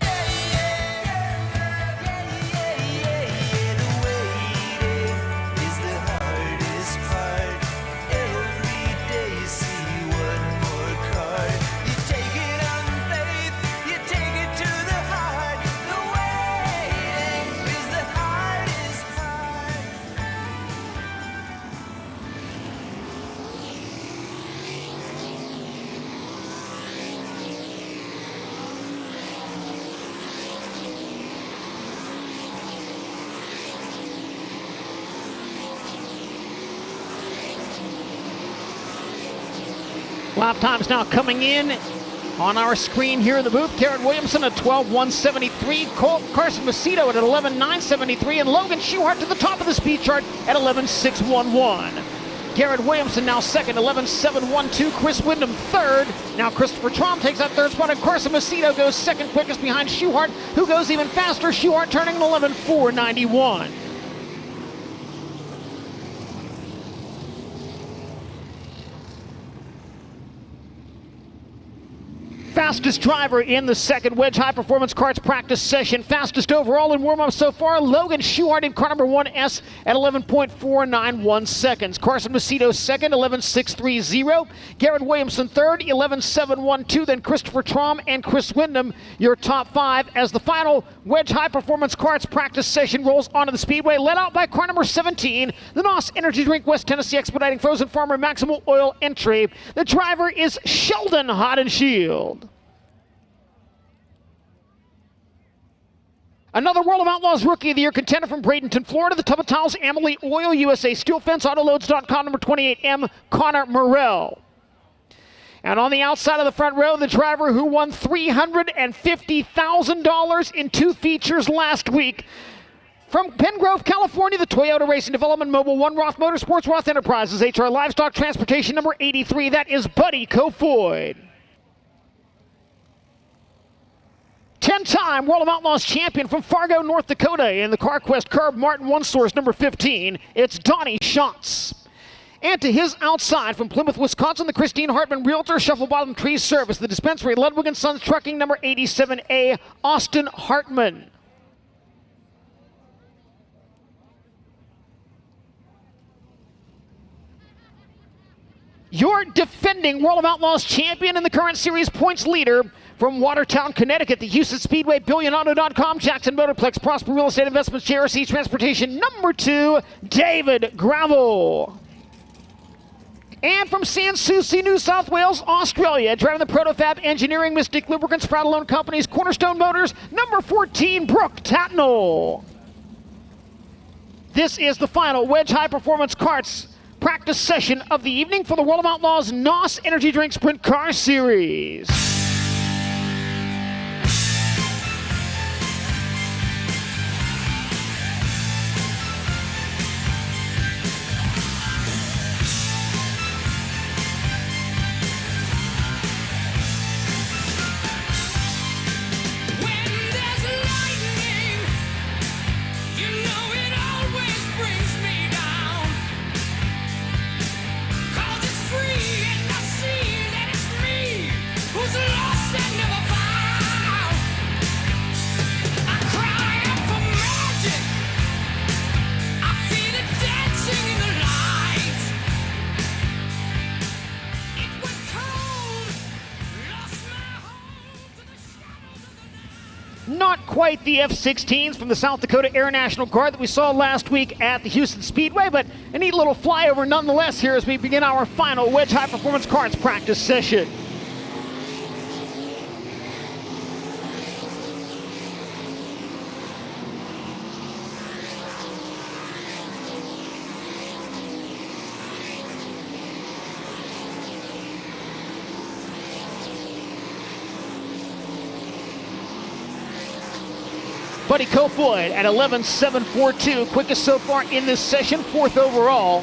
Lap times now coming in on our screen here in the booth. Garrett Williamson at 12.173, Carson Macedo at 11.973, and Logan Schuhart to the top of the speed chart at 11.611. Garrett Williamson now second, 11.712. Chris Wyndham third. Now Christopher Trom takes that third spot, and Carson Macedo goes second quickest behind Schuhart, who goes even faster. Schuhart turning an 11.491. Fastest driver in the second Wedge High Performance Karts practice session. Fastest overall in warm-up so far, Logan Schuhart in car number 1S at 11.491 seconds. Carson Macedo second, 11.630. Garrett Williamson third, 11.712. Then Christopher Trom and Chris Wyndham, your top 5, as the final Wedge High Performance Karts practice session rolls onto the speedway, led out by car number 17, the NOS Energy Drink West Tennessee Expediting Frozen Farmer Maximal Oil entry. The driver is Sheldon Hodenshield. Another World of Outlaws Rookie of the Year contender from Bradenton, Florida, the Tub of Towels, Amalie Oil, USA Steel Fence, Autoloads.com, number 28M, Connor Morrell. And on the outside of the front row, the driver who won $350,000 in 2 features last week. From Pengrove, California, the Toyota Racing Development Mobile 1, Roth Motorsports, Roth Enterprises, HR Livestock Transportation, number 83, that is Buddy Kofoid. 10-time World of Outlaws champion from Fargo, North Dakota in the CarQuest Curb Martin 1 Source number 15, it's Donnie Schatz. And to his outside from Plymouth, Wisconsin, the Christine Hartman Realtor Shuffle Bottom Trees Service, the dispensary Ludwig & Sons Trucking number 87A, Austin Hartman. Your defending World of Outlaws champion and the current series points leader from Watertown, Connecticut, the Husets Speedway, BillionAuto.com, Jackson Motorplex, Prosper Real Estate Investments, JRC Transportation, number 2, David Gravel. And from Sanssouci, New South Wales, Australia, driving the Protofab Engineering Mystic Lubricants Proud-Alone Company's Cornerstone Motors, number 14, Brooke Tatnell. This is the final Wedge High Performance Karts practice session of the evening for the World of Outlaws NOS Energy Drink Sprint Car Series. Not quite the F-16s from the South Dakota Air National Guard that we saw last week at the Husets Speedway, but a neat little flyover nonetheless here as we begin our final Wedge High Performance Karts practice session. Buddy Kofoid at 11.742, quickest so far in this session, 4th overall.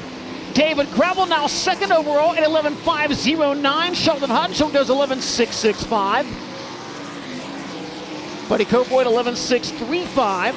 David Gravel now 2nd overall at 11.509. Sheldon Hudson goes 11.665. Buddy Kofoid 11.635.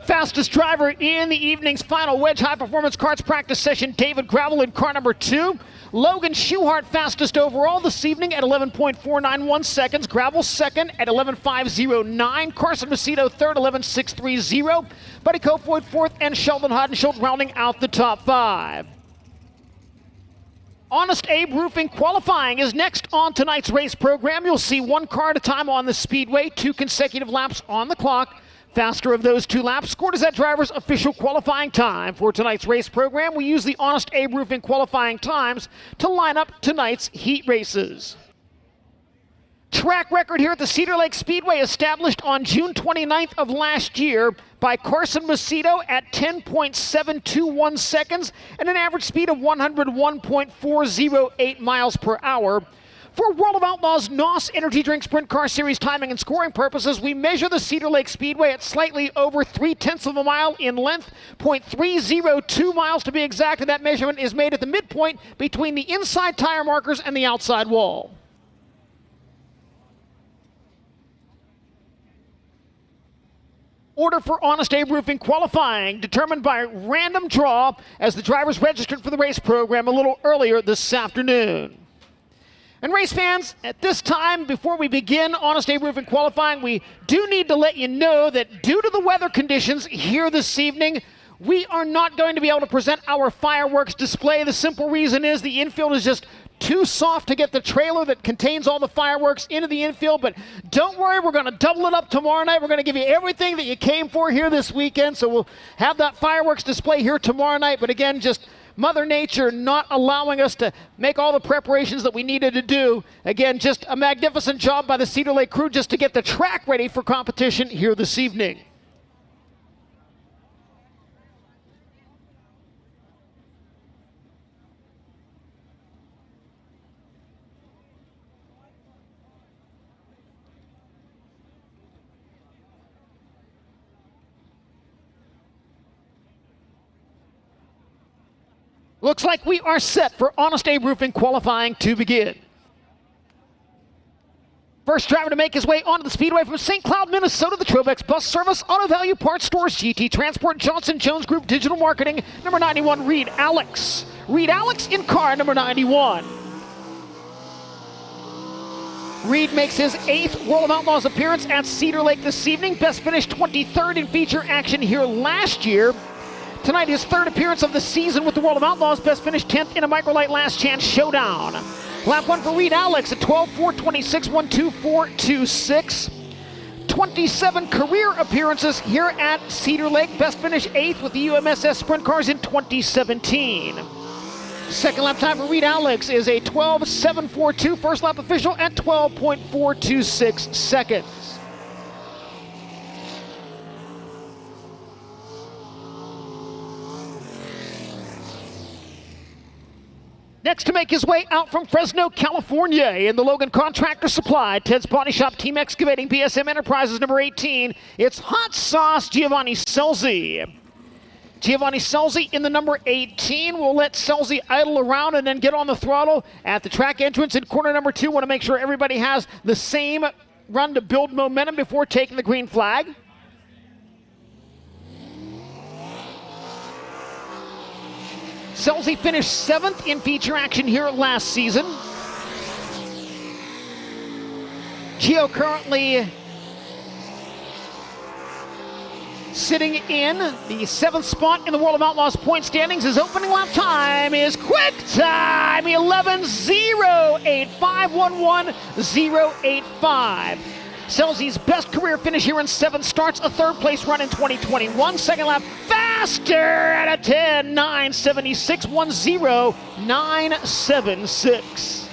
Fastest driver in the evening's final Wedge High Performance Karts practice session, David Gravel in car number 2. Logan Schuhart fastest overall this evening at 11.491 seconds. Gravel 2nd at 11.509. Carson Macedo 3rd, 11.630. Buddy Kofoid 4th, and Sheldon Hodenschild rounding out the top 5. Honest Abe Roofing qualifying is next on tonight's race program. You'll see 1 car at a time on the speedway, 2 consecutive laps on the clock. Faster of those 2 laps scored as that driver's official qualifying time. For tonight's race program, we use the Honest Abe Roofing qualifying times to line up tonight's heat races. Track record here at the Cedar Lake Speedway established on June 29th of last year by Carson Macedo at 10.721 seconds and an average speed of 101.408 miles per hour. For World of Outlaws NOS Energy Drink Sprint Car Series timing and scoring purposes, we measure the Cedar Lake Speedway at slightly over 0.3 of a mile in length, 0.302 miles to be exact, and that measurement is made at the midpoint between the inside tire markers and the outside wall. Order for Honest Abe Roofing qualifying determined by random draw as the drivers registered for the race program a little earlier this afternoon. And race fans, at this time, before we begin Honest Abe Roofing qualifying, we do need to let you know that due to the weather conditions here this evening, we are not going to be able to present our fireworks display. The simple reason is the infield is just too soft to get the trailer that contains all the fireworks into the infield, but don't worry, we're going to double it up tomorrow night. We're going to give you everything that you came for here this weekend, so we'll have that fireworks display here tomorrow night, but again, just Mother Nature not allowing us to make all the preparations that we needed to do. Again, just a magnificent job by the Cedar Lake crew just to get the track ready for competition here this evening. Looks like we are set for Honest Abe Roofing qualifying to begin. First driver to make his way onto the speedway from St. Cloud, Minnesota, the Trovex Bus Service, Auto Value Parts Stores, GT Transport, Johnson Jones Group Digital Marketing, number 91, Reed Alex. Reed Alex in car number 91. Reed makes his 8th World of Outlaws appearance at Cedar Lake this evening. Best finished 23rd in feature action here last year. Tonight, his 3rd appearance of the season with the World of Outlaws. Best finished 10th in a Microlight Last Chance Showdown. Lap 1 for Reed Alex at 12:4:26, 1:24:26. 27 career appearances here at Cedar Lake. Best finish 8th with the UMSS Sprint Cars in 2017. Second lap time for Reed Alex is a 12:7:42. First lap official at 12.426 seconds. Next to make his way out from Fresno, California in the Logan Contractor Supply, Ted's Body Shop, Team Excavating, BSM Enterprises, number 18. It's Hot Sauce Giovanni Selzy. Giovanni Selzy in the number 18. We'll let Selzy idle around and then get on the throttle at the track entrance in corner number 2. Want to make sure everybody has the same run to build momentum before taking the green flag. Selzy finished 7th in feature action here last season. Gio currently sitting in the 7th spot in the World of Outlaws point standings. His opening lap time is quick time 11:08.511.085. Selzy's best career finish here in 7 starts, a 3rd place run in 2021. Second lap faster at a 10:09.76, 10:09.76.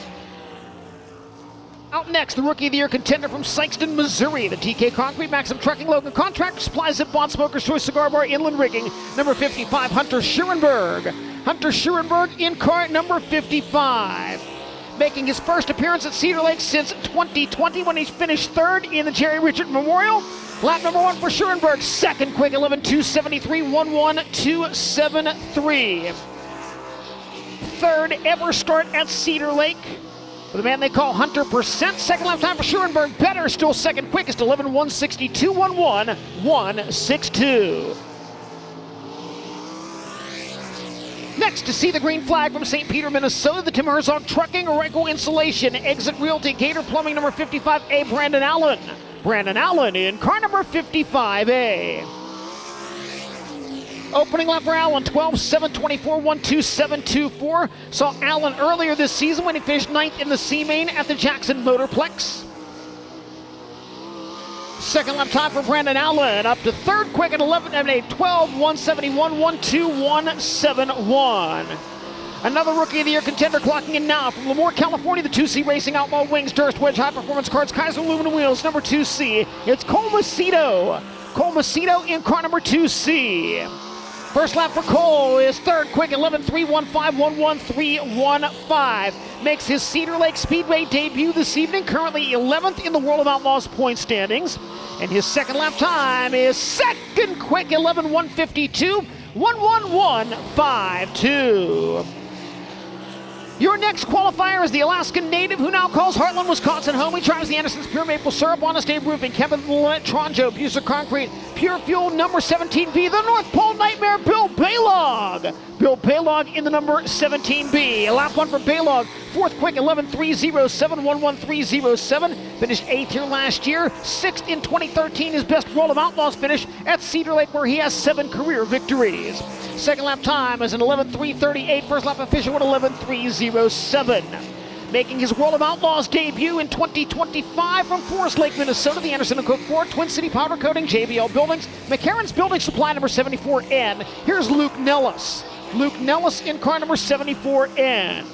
Out next, the Rookie of the Year contender from Sikeston, Missouri. The TK Concrete, Maxim Trucking, Logan Contractor Supplies, Zip Bond, Smoker's Choice Cigar Bar, Inland Rigging. Number 55, Hunter Schurenberg. Hunter Schurenberg in car number 55. Making his first appearance at Cedar Lake since 2020 when he finished 3rd in the Jerry Richard Memorial. Lap number 1 for Schurenberg, second quick, 11:273, 11:273. 3rd ever start at Cedar Lake for the man they call Hunter Percent. Second lap time for Schurenberg, better, still second quickest, 11:162, 11:162. Next, to see the green flag from St. Peter, Minnesota, the Tim Herzog Trucking, Orenco Insulation, Exit Realty, Gator Plumbing, number 55A, Brandon Allen. Brandon Allen in car number 55A. Opening lap for Allen, 12:7:24, 1:27:24. Saw Allen earlier this season when he finished 9th in the C-Main at the Jackson Motorplex. Second lap time for Brandon Allen, up to 3rd quick at 12:171, 1:21:71. Another Rookie of the Year contender clocking in now from Lemoore, California, the 2C Racing Outlaw Wings, Durst Wedge High Performance Cards, Kaiser Aluminum Wheels, number 2C. It's Cole Macedo. Cole Macedo in car number 2C. First lap for Cole is 3rd quick, 11:315, 11:315. Makes his Cedar Lake Speedway debut this evening, currently 11th in the World of Outlaws point standings. And his second lap time is second quick, 11:152, 1:11:52. Your next qualifier is the Alaskan native who now calls Heartland, Wisconsin home. He drives the Anderson's Pure Maple Syrup, Honest Abe Roofing, Kevin Lynette, Tronjo, Buser Concrete, Pure Fuel, number 17B, the North Pole Nightmare, Bill Baylog. Bill Baylog in the number 17B. Lap 1 for Baylog, 4th quick, 11:307, 11:307. Finished 8th here last year, 6th in 2013, his best World of Outlaws finish at Cedar Lake where he has 7 career victories. Second lap time is an 11:338. First lap official at 11:307. Making his World of Outlaws debut in 2025 from Forest Lake, Minnesota, the Anderson & Cook Ford, Twin City Powder Coating, JBL Buildings, McCarran's Building Supply, number 74N. Here's Luke Nellis. Luke Nellis in car number 74N.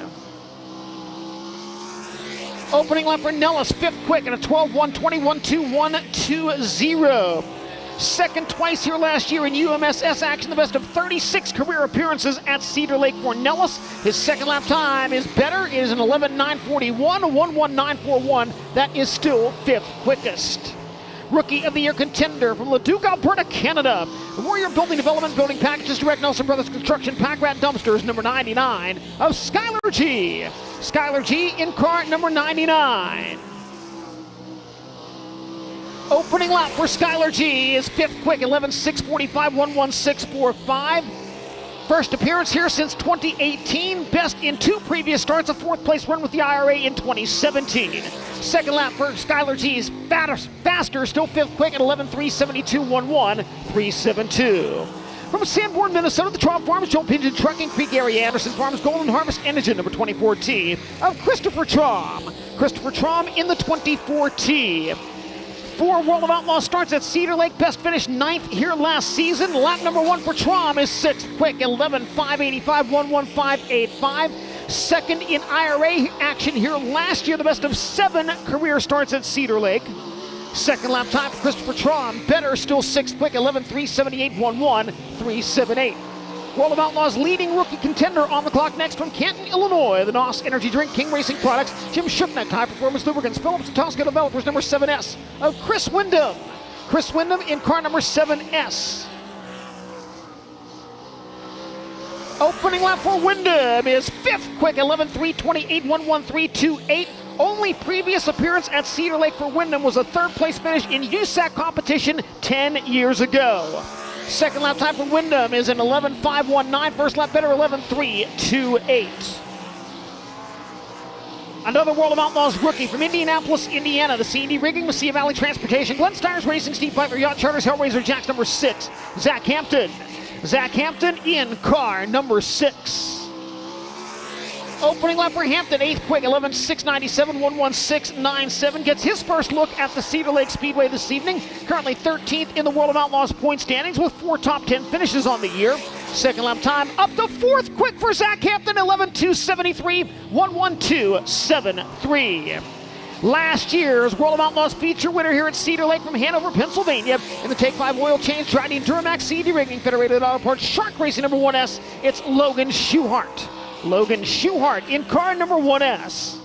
Opening lap for Nellis, 5th quick at a 12:121.220. Second twice here last year in UMSS action, the best of 36 career appearances at Cedar Lake for Nellis. His second lap time is better. It is an 11:941, 1:1941. That is still 5th quickest. Rookie of the Year contender from Leduc, Alberta, Canada. Warrior Building Development, Building Packages, Direct Nelson Brothers Construction, Pack Rat Dumpsters, number 99 of Skylar G. Skylar G in car number 99. Opening lap for Skylar G is 5th quick, 11:645, 1:1645. First appearance here since 2018. Best in 2 previous starts, a 4th place run with the IRA in 2017. Second lap for Skylar G is faster, still 5th quick at 11:372, 1:1372. From Sanborn, Minnesota, the Traub Farms, Joel Pigeon Trucking, Creek Gary Anderson Farms, Golden Harvest Engine, number 24T of Christopher Traub. Christopher Traub in the 24T. 4 World of Outlaws starts at Cedar Lake. Best finished 9th here last season. Lap number 1 for Traub is 6th. Quick 11.585, 115.85. Second in IRA action here last year. The best of 7 career starts at Cedar Lake. Second lap time for Christopher Traub. Better still 6th. Quick 11.378, 11378. World of Outlaws leading rookie contender on the clock next from Canton, Illinois. The NOS Energy Drink King Racing Products, Jim Shipneck, High Performance Lubricants, Phillips and Tosca Developers, number 7S of Chris Wyndham. Chris Wyndham in car number 7S. Opening lap for Wyndham is 5th, quick 11.328, 11328. Only previous appearance at Cedar Lake for Wyndham was a 3rd place finish in USAC competition 10 years ago. Second lap time for Wyndham is an 11.519. First lap better, 11.328. Another World of Outlaws rookie from Indianapolis, Indiana. The C&D Rigging, Mesilla Valley Transportation, Glenn Stires Racing, Steve Piper Yacht Charters, Hellraiser Jacks, number 6. Zach Hampton. Zach Hampton in car number 6. Opening lap for Hampton, 8th quick, 11.697, 11697. Gets his first look at the Cedar Lake Speedway this evening. Currently 13th in the World of Outlaws point standings with 4 top 10 finishes on the year. Second lap time up to 4th quick for Zach Hampton, 11.273, 11273. Last year's World of Outlaws feature winner here at Cedar Lake from Hanover, Pennsylvania. In the Take 5 oil change, driving Duramax C&D Rigging Federated Auto Parts Shark Racing number 1S, it's Logan Schuhart. Logan Schuhart in car number 1S.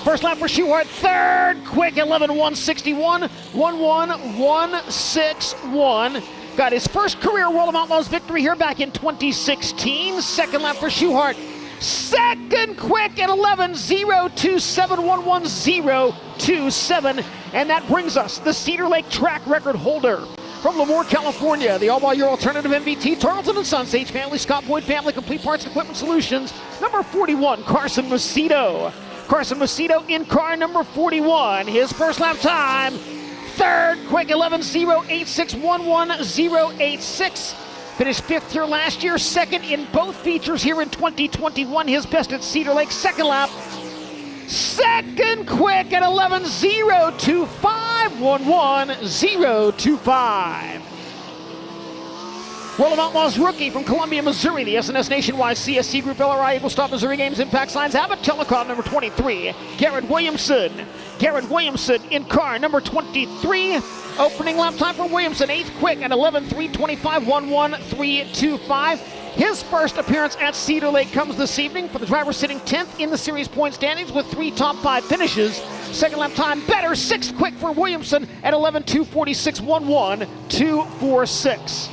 First lap for Schuhart, 3rd, quick 11.161, 11161. Got his first career World of Outlaws victory here back in 2016. Second lap for Schuhart, 2nd quick at 11.027, 11027. And that brings us the Cedar Lake track record holder. From Lemoore, California, the all-by-year alternative MVT, Tarleton and Sons, H Family, Scott Boyd Family, Complete Parts and Equipment Solutions, number 41, Carson Macedo. Carson Macedo in car number 41. His first lap time, 3rd, quick 11.086, 11086. Finished 5th here last year, 2nd in both features here in 2021. His best at Cedar Lake, 2nd lap. 2nd quick at 11.025, 11025. World of Outlaws rookie from Columbia, Missouri, the SNS Nationwide CSC Group LRI Eagle Stop Missouri Games Impact Signs Abbott Telecom number 23. Garrett Williamson. Garrett Williamson in car number 23. Opening lap time for Williamson, 8th quick at 11.325, 11325. His first appearance at Cedar Lake comes this evening for the driver sitting 10th in the series point standings with 3 top 5 finishes. Second lap time better, 6th quick for Williamson at 11.246, 11246.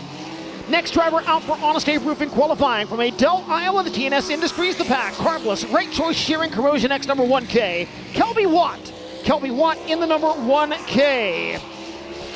Next driver out for Honest Abe Roofing qualifying from Adel, Iowa, the TNS Industries, the pack, Carbless, Great Choice Shearing, Corrosion X number 1K, Kelby Watt. Kelby Watt in the number 1K.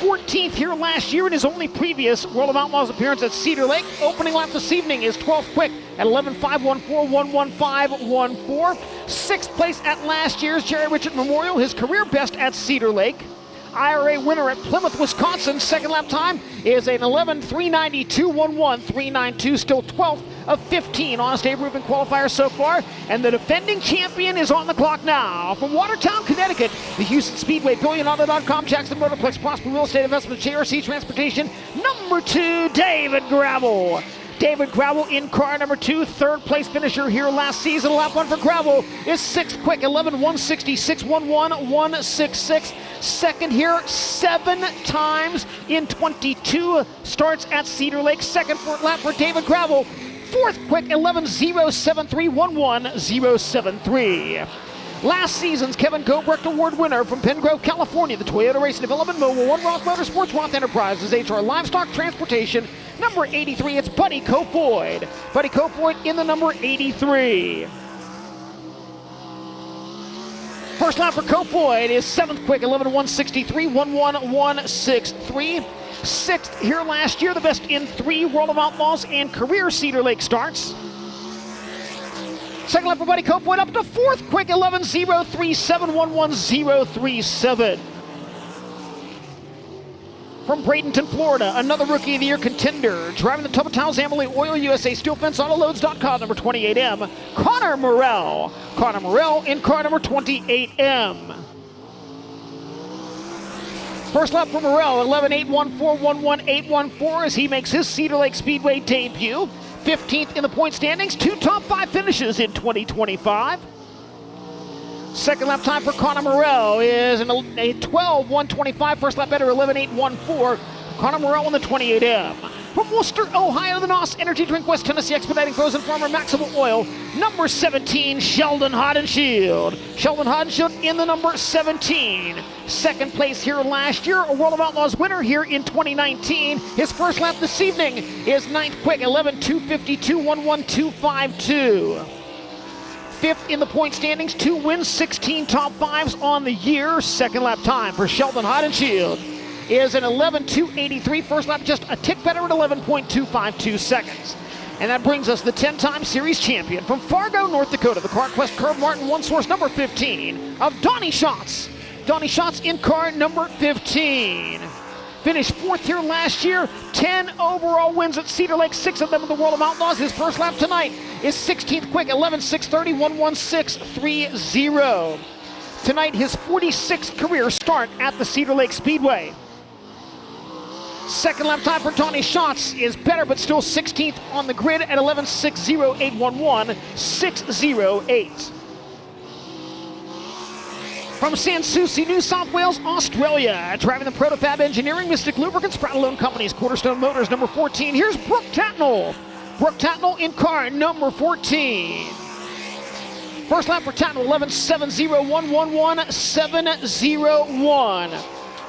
14th here last year in his only previous World of Outlaws appearance at Cedar Lake. Opening lap this evening is 12th quick at 11.514, 11514. 6th place at last year's Jerry Richard Memorial, his career best at Cedar Lake. IRA winner at Plymouth, Wisconsin. Second lap time is an 11.392, 11392, still 12th of 15 Honest Abe Roofing qualifiers so far. And the defending champion is on the clock now. From Watertown, Connecticut, the Husets Speedway, BillionAuto.com, Jackson Motorplex, Prosper Real Estate Investments, JRC Transportation, number 2, David Gravel. David Gravel in car number 2, 3rd place finisher here last season. Lap 1 for Gravel is 6th quick, 11.166, 11166. Second here 7 times in 22 starts at Cedar Lake. Second lap for David Gravel. 4th quick, 11.073, 11073. Last season's Kevin Gobrecht Award winner from Pengrove, California, the Toyota Racing Development, Mobile One, Roth Motorsports, Roth Enterprises, HR Livestock Transportation, number 83, it's Buddy Kofoid. Buddy Kofoid in the number 83. First lap for Kofoid is 7th quick, 11.163, 11163. 6th here last year, the best in 3 World of Outlaws and career Cedar Lake starts. Second lap for Buddy Kofoid up to 4th quick, 11.037, 11037. From Bradenton, Florida, another Rookie of the Year contender, driving the Tubba Towels Amalie Oil USA Steel Fence Autoloads.com, number 28M, Connor Morell. Connor Morell in car number 28M. First lap for Morell, 11.814, as he makes his Cedar Lake Speedway debut. 15th in the point standings, 2 top 5 finishes in 2025. Second lap time for Connor Morell is a 12.125. First lap better, 11.814. Connor Morell in the 28M. From Worcester, Ohio, the NOS Energy Drink West Tennessee Expediting Frozen Farmer Maximal Oil, number 17, Sheldon Hodenshield. Sheldon Hodenshield in the number 17. Second place here last year, a World of Outlaws winner here in 2019. His first lap this evening is 9th quick, 11.252, 11252. Fifth in the point standings, 2 wins, 16 top 5s on the year. Second lap time for Sheldon Hodenshield is an 11.283. First lap just a tick better at 11.252 seconds. And that brings us the 10-time series champion from Fargo, North Dakota, the CarQuest Curb Martin One Source number 15 of Donnie Schatz. Donnie Schatz in car number 15. Finished 4th here last year, 10 overall wins at Cedar Lake, 6 of them in the World of Outlaws. His first lap tonight is 16th quick, 11.630, 11630. Tonight, his 46th career start at the Cedar Lake Speedway. Second lap time for Donnie Schatz is better, but still 16th on the grid at 11.60811, 608. From Sanssouci, New South Wales, Australia, driving the Protofab Engineering, Mystic Lubricants, Prattle Companies, Quarterstone Motors, number 14. Here's Brooke Tatnall. Brooke Tatnall in car number 14. First lap for Tatnall, 11.70111, 701.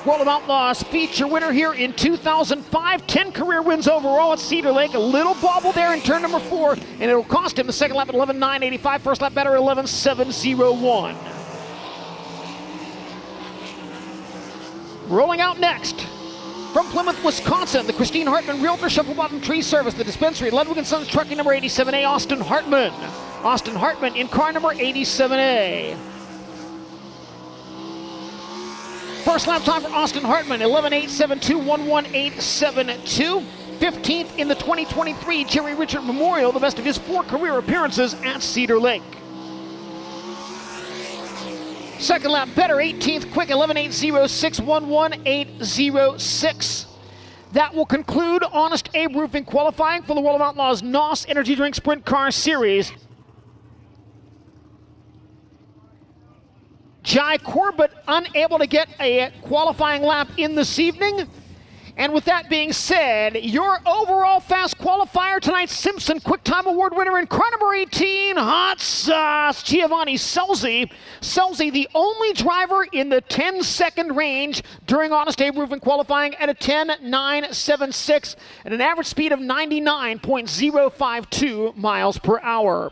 World of Outlaws feature winner here in 2005. 10 career wins overall at Cedar Lake. A little bobble there in turn number 4, and it'll cost him the second lap at 11.985. First lap better, 11.701. Rolling out next, from Plymouth, Wisconsin, the Christine Hartman Realtor Shuffle Bottom Tree Service, the dispensary, Ludwig & Sons Trucking number 87A, Austin Hartman. Austin Hartman in car number 87A. First lap time for Austin Hartman, 11.872, 11872. 15th in the 2023 Jerry Richard Memorial, the best of his 4 career appearances at Cedar Lake. Second lap better, 18th quick, 11.806, 11806. That will conclude Honest Abe Roofing qualifying for the World of Outlaws NOS Energy Drink Sprint Car Series. Jai Corbett unable to get a qualifying lap in this evening. And with that being said, your overall fast qualifier tonight, Simpson Quick Time Award winner in car number 18, Hot Sauce, Giovanni Scelzi. Scelzi, the only driver in the 10-second range during Honest Abe Roofing qualifying at a 10.976 and an average speed of 99.052 miles per hour.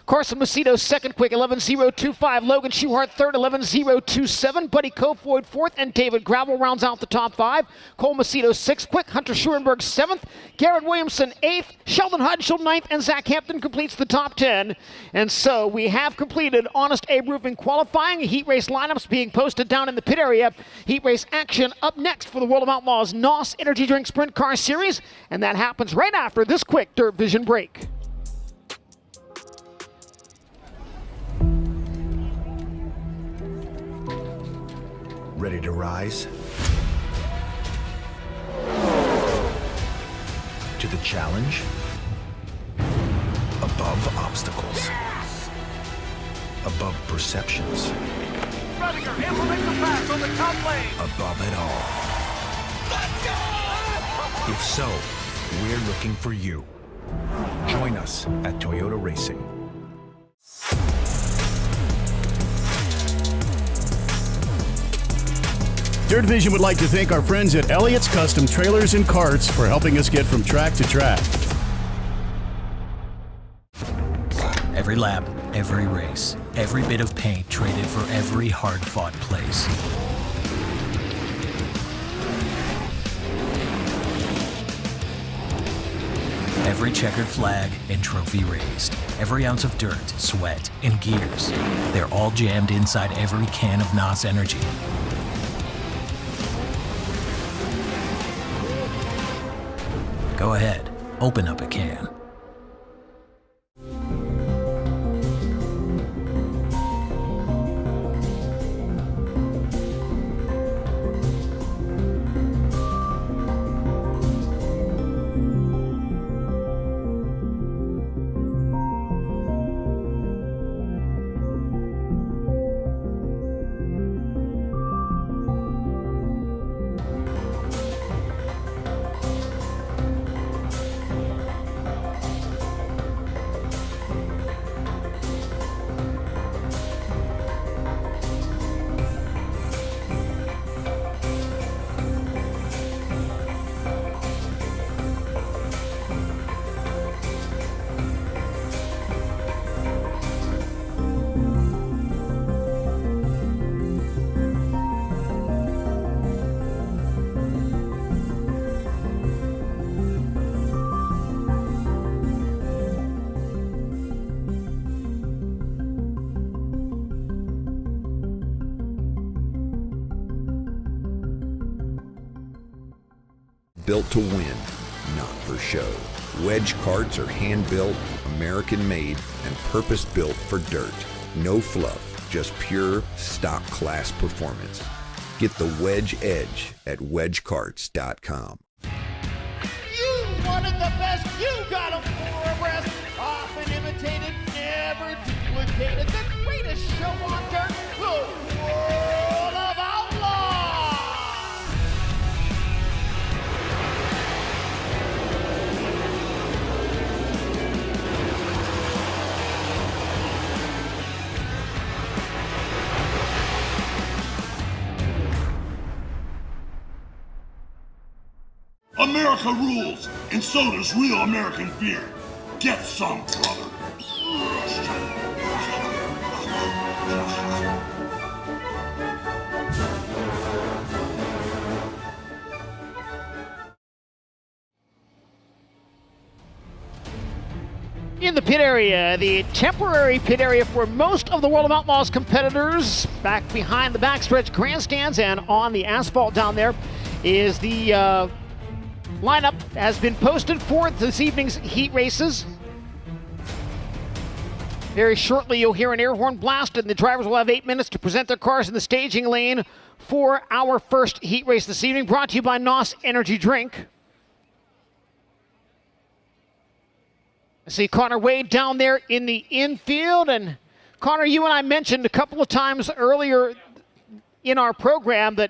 Carson Macedo second quick, 11.025. Logan Schuhart third, 11.027. Buddy Kofoid fourth, and David Gravel rounds out the top 5. Cole Macedo sixth quick, Hunter Schurenberg seventh, Garrett Williamson eighth, Sheldon Hodenshield ninth, and Zach Hampton completes the top 10. And so we have completed Honest Abe Roofing qualifying. Heat race lineups being posted down in the pit area. Heat race action up next for the World of Outlaws NOS Energy Drink Sprint Car Series, and that happens right after this quick DIRTVision break. Ready to rise? To the challenge? Above obstacles. Yes! Above perceptions. Redinger, implement the pass on the top lane. Above it all. Let's go! If so, we're looking for you. Join us at Toyota Racing. DIRTVision would like to thank our friends at Elliott's Custom Trailers and Carts for helping us get from track to track. Every lap, every race, every bit of paint traded for every hard-fought place. Every checkered flag and trophy raised. Every ounce of dirt, sweat, and gears. They're all jammed inside every can of NOS Energy. Go ahead, open up a can. Built to win, not for show. Wedge carts are hand-built, American-made, and purpose-built for dirt. No fluff, just pure stock class performance. Get the Wedge Edge at wedgecarts.com. You wanted the best, you got them four abreast. Often imitated, never duplicated. The greatest show on dirt, the World of Outlaws. America rules, and so does real American beer. Get some, brother. In the pit area, the temporary pit area for most of the World of Outlaws competitors, back behind the backstretch grandstands and on the asphalt down there, is the lineup has been posted for this evening's heat races. Very shortly, you'll hear an air horn blast, and the drivers will have 8 minutes to present their cars in the staging lane for our first heat race this evening, brought to you by NOS Energy Drink. I see Connor Wade down there in the infield, and Connor, you and I mentioned a couple of times earlier in our program that,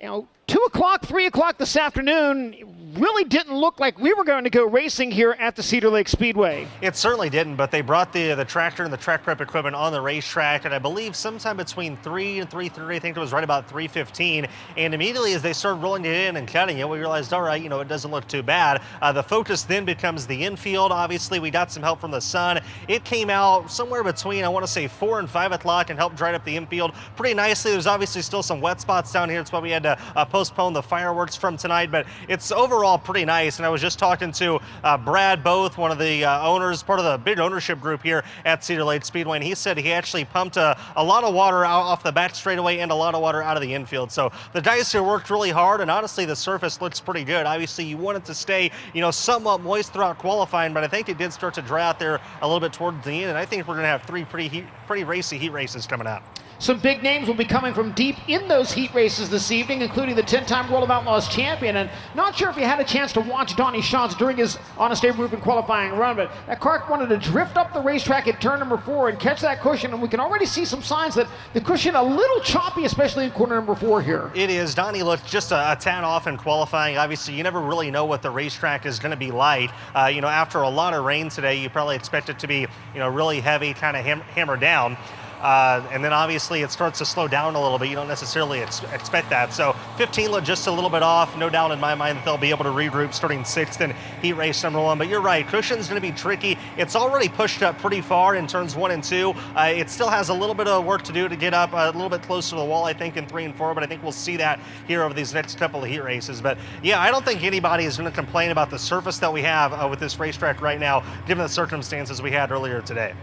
2 o'clock, 3 o'clock this afternoon really didn't look like we were going to go racing here at the Cedar Lake Speedway. It certainly didn't, but they brought the tractor and the track prep equipment on the racetrack, and I believe sometime between 3 and 3:30, I think it was right about 3:15, and immediately as they started rolling it in and cutting it, we realized, all right, it doesn't look too bad. The focus then becomes the infield. Obviously, we got some help from the sun. It came out somewhere between, I want to say, 4 and 5 o'clock and helped dry up the infield pretty nicely. There's obviously still some wet spots down here. That's why we had to postpone the fireworks from tonight, but it's overall pretty nice. And I was just talking to Brad Both, one of the owners, part of the big ownership group here at Cedar Lake Speedway, and he said he actually pumped a lot of water out off the back straightaway and a lot of water out of the infield. So the guys here worked really hard, and honestly, the surface looks pretty good. Obviously, you want it to stay, somewhat moist throughout qualifying, but I think it did start to dry out there a little bit towards the end, and I think we're going to have 3 pretty racy heat races coming out. Some big names will be coming from deep in those heat races this evening, including the 10-time World of Outlaws champion. And not sure if you had a chance to watch Donnie Schatz during his Honest Abe Roofing qualifying run, but that car wanted to drift up the racetrack at turn number 4 and catch that cushion, and we can already see some signs that the cushion a little choppy, especially in corner number 4 here. It is. Donnie looked just a tad off in qualifying. Obviously, you never really know what the racetrack is going to be like. After a lot of rain today, you probably expect it to be, really heavy, kind of hammered down. And then obviously it starts to slow down a little bit. You don't necessarily expect that. So 15 looked just a little bit off. No doubt in my mind that they'll be able to regroup starting 6th in heat race number 1. But you're right, cushion's going to be tricky. It's already pushed up pretty far in turns 1 and 2. It still has a little bit of work to do to get up a little bit closer to the wall, I think, in 3 and 4. But I think we'll see that here over these next couple of heat races. But yeah, I don't think anybody is going to complain about the surface that we have with this racetrack right now, given the circumstances we had earlier today.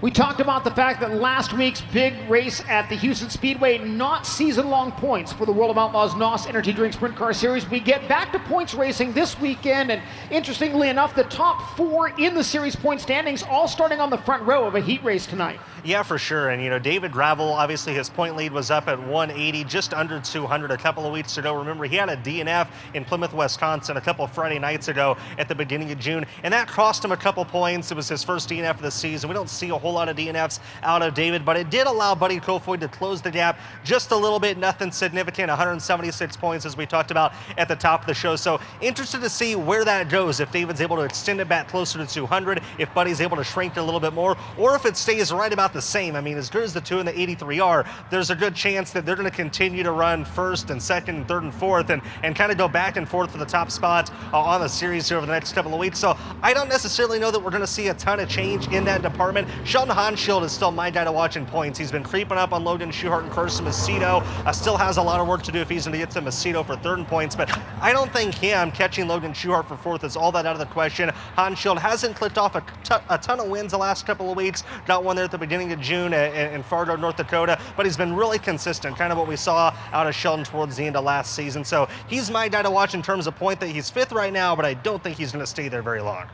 We talked about the fact that last week's big race at the Husets Speedway, not season-long points for the World of Outlaws NOS Energy Drink Sprint Car Series. We get back to points racing this weekend, and interestingly enough, the top 4 in the series point standings all starting on the front row of a heat race tonight. Yeah, for sure. And, you know, David Gravel, obviously his point lead was up at 180, just under 200 a couple of weeks ago. Remember, he had a DNF in Plymouth, Wisconsin a couple of Friday nights ago at the beginning of June, and that cost him a couple points. It was his first DNF of the season. We don't see a whole lot of DNFs out of David, but it did allow Buddy Kofoid to close the gap just a little bit, nothing significant, 176 points as we talked about at the top of the show. So interested to see where that goes, if David's able to extend it back closer to 200, if Buddy's able to shrink it a little bit more, or if it stays right about the same. I mean, as good as the 2 and the 83 are, there's a good chance that they're going to continue to run first and second and third and fourth and kind of go back and forth for the top spot on the series here over the next couple of weeks. So I don't necessarily know that we're going to see a ton of change in that department. Sheldon Hanschild is still my guy to watch in points. He's been creeping up on Logan Schuhart and Carson Macedo. Still has a lot of work to do if he's going to get to Macedo for third in points, but I don't think him catching Logan Schuhart for fourth is all that out of the question. Hanschild hasn't clicked off a ton of wins the last couple of weeks. Got one there at the beginning of June in Fargo, North Dakota, but he's been really consistent, kind of what we saw out of Sheldon towards the end of last season. So he's my guy to watch in terms of point. That he's 5th right now, but I don't think he's going to stay there very long.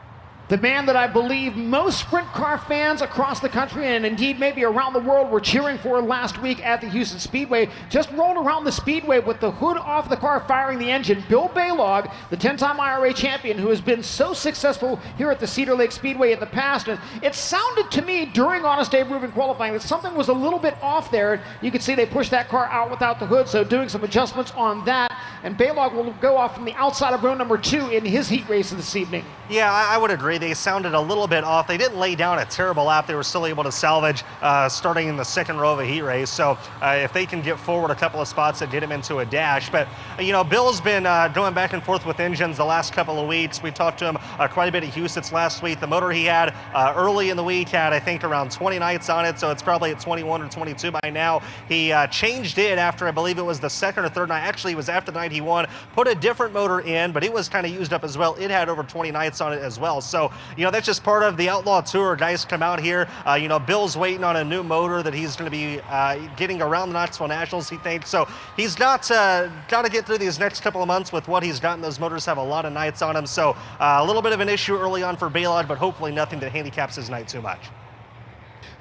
The man that I believe most sprint car fans across the country and indeed maybe around the world were cheering for last week at the Husets Speedway just rolled around the speedway with the hood off the car firing the engine. Bill Baylog, the 10-time IRA champion who has been so successful here at the Cedar Lake Speedway in the past. And it sounded to me during Honest Abe Rubin qualifying that something was a little bit off there. You could see they pushed that car out without the hood, so doing some adjustments on that. And Baylog will go off from the outside of row number 2 in his heat race this evening. Yeah, I would agree. They sounded a little bit off. They didn't lay down a terrible lap. They were still able to salvage starting in the second row of a heat race. So if they can get forward a couple of spots that get him into a dash. But, you know, Bill's been going back and forth with engines the last couple of weeks. We talked to him quite a bit at Husets last week. The motor he had early in the week had, I think, around 20 nights on it. So it's probably at 21 or 22 by now. He changed it after, I believe it was the second or third night. Actually, it was after the night he won. Put a different motor in, but it was kind of used up as well. It had over 20 nights on it as well. So, you know, that's just part of the Outlaw Tour. Guys come out here. You know, Bill's waiting on a new motor that he's going to be getting around the Knoxville Nationals, he thinks. So he's got to get through these next couple of months with what he's gotten. Those motors have a lot of nights on them. So a little bit of an issue early on for Baylog, but hopefully nothing that handicaps his night too much.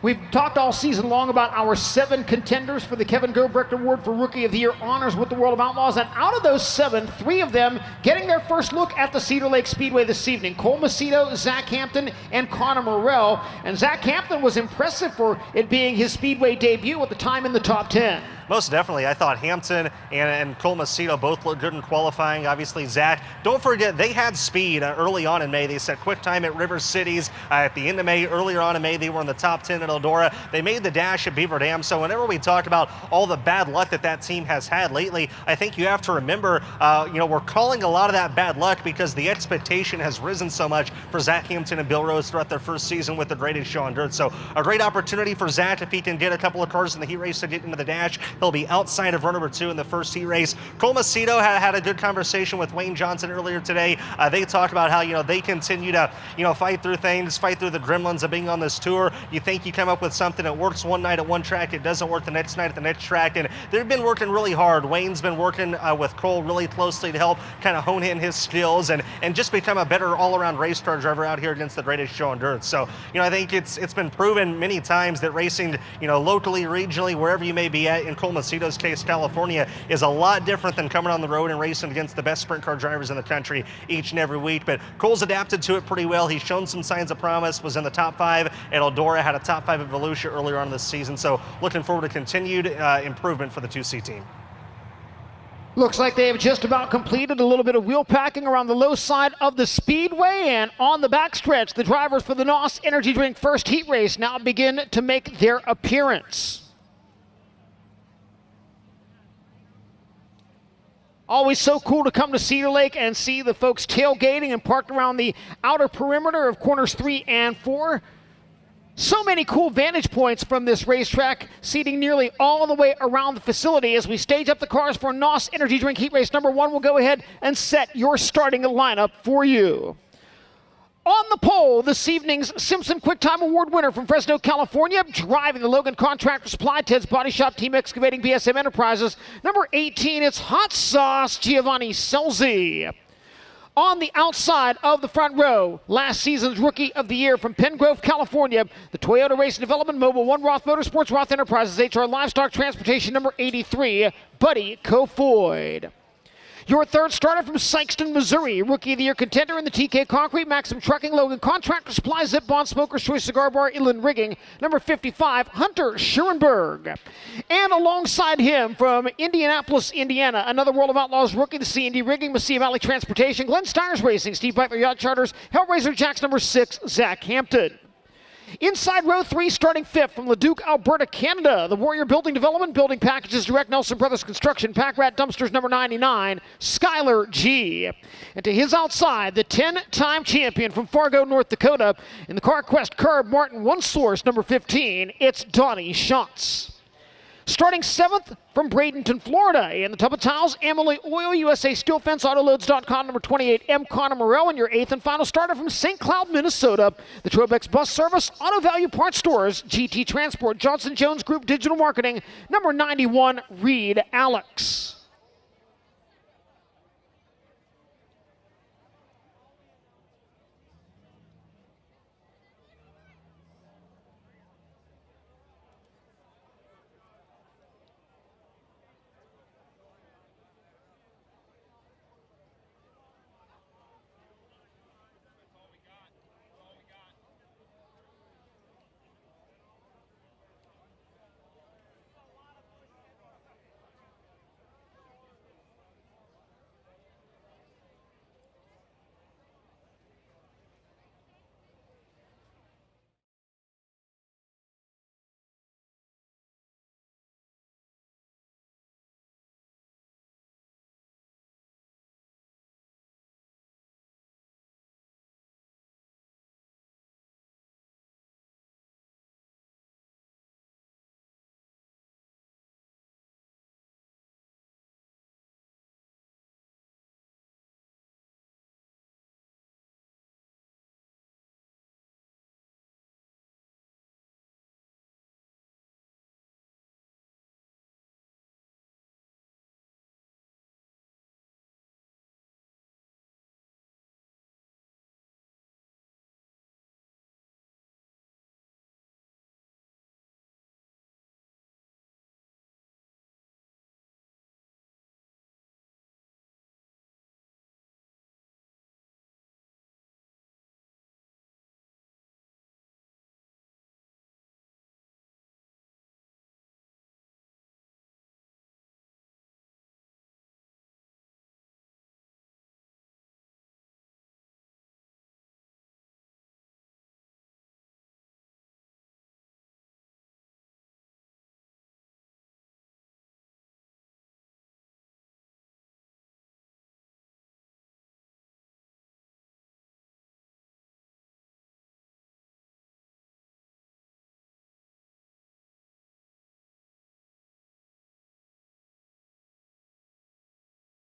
We've talked all season long about our 7 contenders for the Kevin Gobrecht Award for Rookie of the Year honors with the World of Outlaws, and out of those 7, 3 of them getting their first look at the Cedar Lake Speedway this evening. Cole Macedo, Zach Hampton, and Connor Morrell. And Zach Hampton was impressive for it being his Speedway debut at the time in the top 10. Most definitely. I thought Hampton and Cole Macedo both looked good in qualifying. Obviously, Zach, don't forget, they had speed early on in May. They set quick time at River Cities at the end of May. Earlier on in May, they were in the top 10 at Eldora. They made the dash at Beaver Dam. So whenever we talk about all the bad luck that team has had lately, I think you have to remember, you know, we're calling a lot of that bad luck because the expectation has risen so much for Zach Hampton and Bill Rose throughout their first season with the greatest show on dirt. So a great opportunity for Zach if he can get a couple of cars in the heat race to get into the dash. He'll be outside of row number 2 in the first heat race. Cole Macedo had a good conversation with Wayne Johnson earlier today. They talked about how, you know, they continue to, you know, fight through things, fight through the gremlins of being on this tour. You think you come up with something that works one night at one track, it doesn't work the next night at the next track, and they've been working really hard. Wayne's been working with Cole really closely to help kind of hone in his skills and just become a better all-around race car driver out here against the greatest show on dirt. So, you know, I think it's been proven many times that racing, you know, locally, regionally, wherever you may be at, in Cole Macedo's case, California, is a lot different than coming on the road and racing against the best sprint car drivers in the country each and every week. But Cole's adapted to it pretty well. He's shown some signs of promise, was in the top 5 at Eldora, had a top 5 at Volusia earlier on this season. So looking forward to continued improvement for the 2C team. Looks like they have just about completed a little bit of wheel packing around the low side of the speedway, and on the backstretch, the drivers for the NOS Energy Drink first heat race now begin to make their appearance. Always so cool to come to Cedar Lake and see the folks tailgating and parked around the outer perimeter of corners 3 and 4. So many cool vantage points from this racetrack, seating nearly all the way around the facility. As we stage up the cars for NOS Energy Drink Heat Race number 1, we'll go ahead and set your starting lineup for you. On the pole, this evening's Simpson QuickTime Award winner from Fresno, California, driving the Logan Contractor Supply, Ted's Body Shop, Team Excavating, BSM Enterprises. Number 18, it's Hot Sauce Giovanni Selzy. On the outside of the front row, last season's Rookie of the Year from Pen Grove, California, the Toyota Racing Development Mobile 1 Roth Motorsports, Roth Enterprises, HR Livestock Transportation, number 83, Buddy Kofoid. Your third starter from Sikeston, Missouri, Rookie of the Year contender in the TK Concrete, Maxim Trucking, Logan Contractor Supply, Zip Bond, Smoker's Choice Cigar Bar, Inland Rigging, number 55, Hunter Schurenberg. And alongside him from Indianapolis, Indiana, another World of Outlaws rookie, the C&D Rigging, Mesilla Valley Transportation, Glenn Stires Racing, Steve Beitler Yacht Charters, Hellraiser Jacks, number 6, Zach Hampton. Inside row 3, starting 5th from Leduc, Alberta, Canada, the Warrior Building Development, Building Packages, Direct Nelson Brothers Construction, Pack Rat Dumpsters, number 99, Skylar G. And to his outside, the 10-time champion from Fargo, North Dakota, in the CarQuest Curb Martin One Source, number 15, it's Donnie Schatz. Starting 7th from Bradenton, Florida, in the tub of towels, Emily Oil, USA Steel Fence, Autoloads.com, number 28, M. Connor Morrell, and your 8th and final starter from St. Cloud, Minnesota, the Trobex Bus Service, Auto Value Parts Stores, GT Transport, Johnson Jones Group Digital Marketing, number 91, Reed Alex.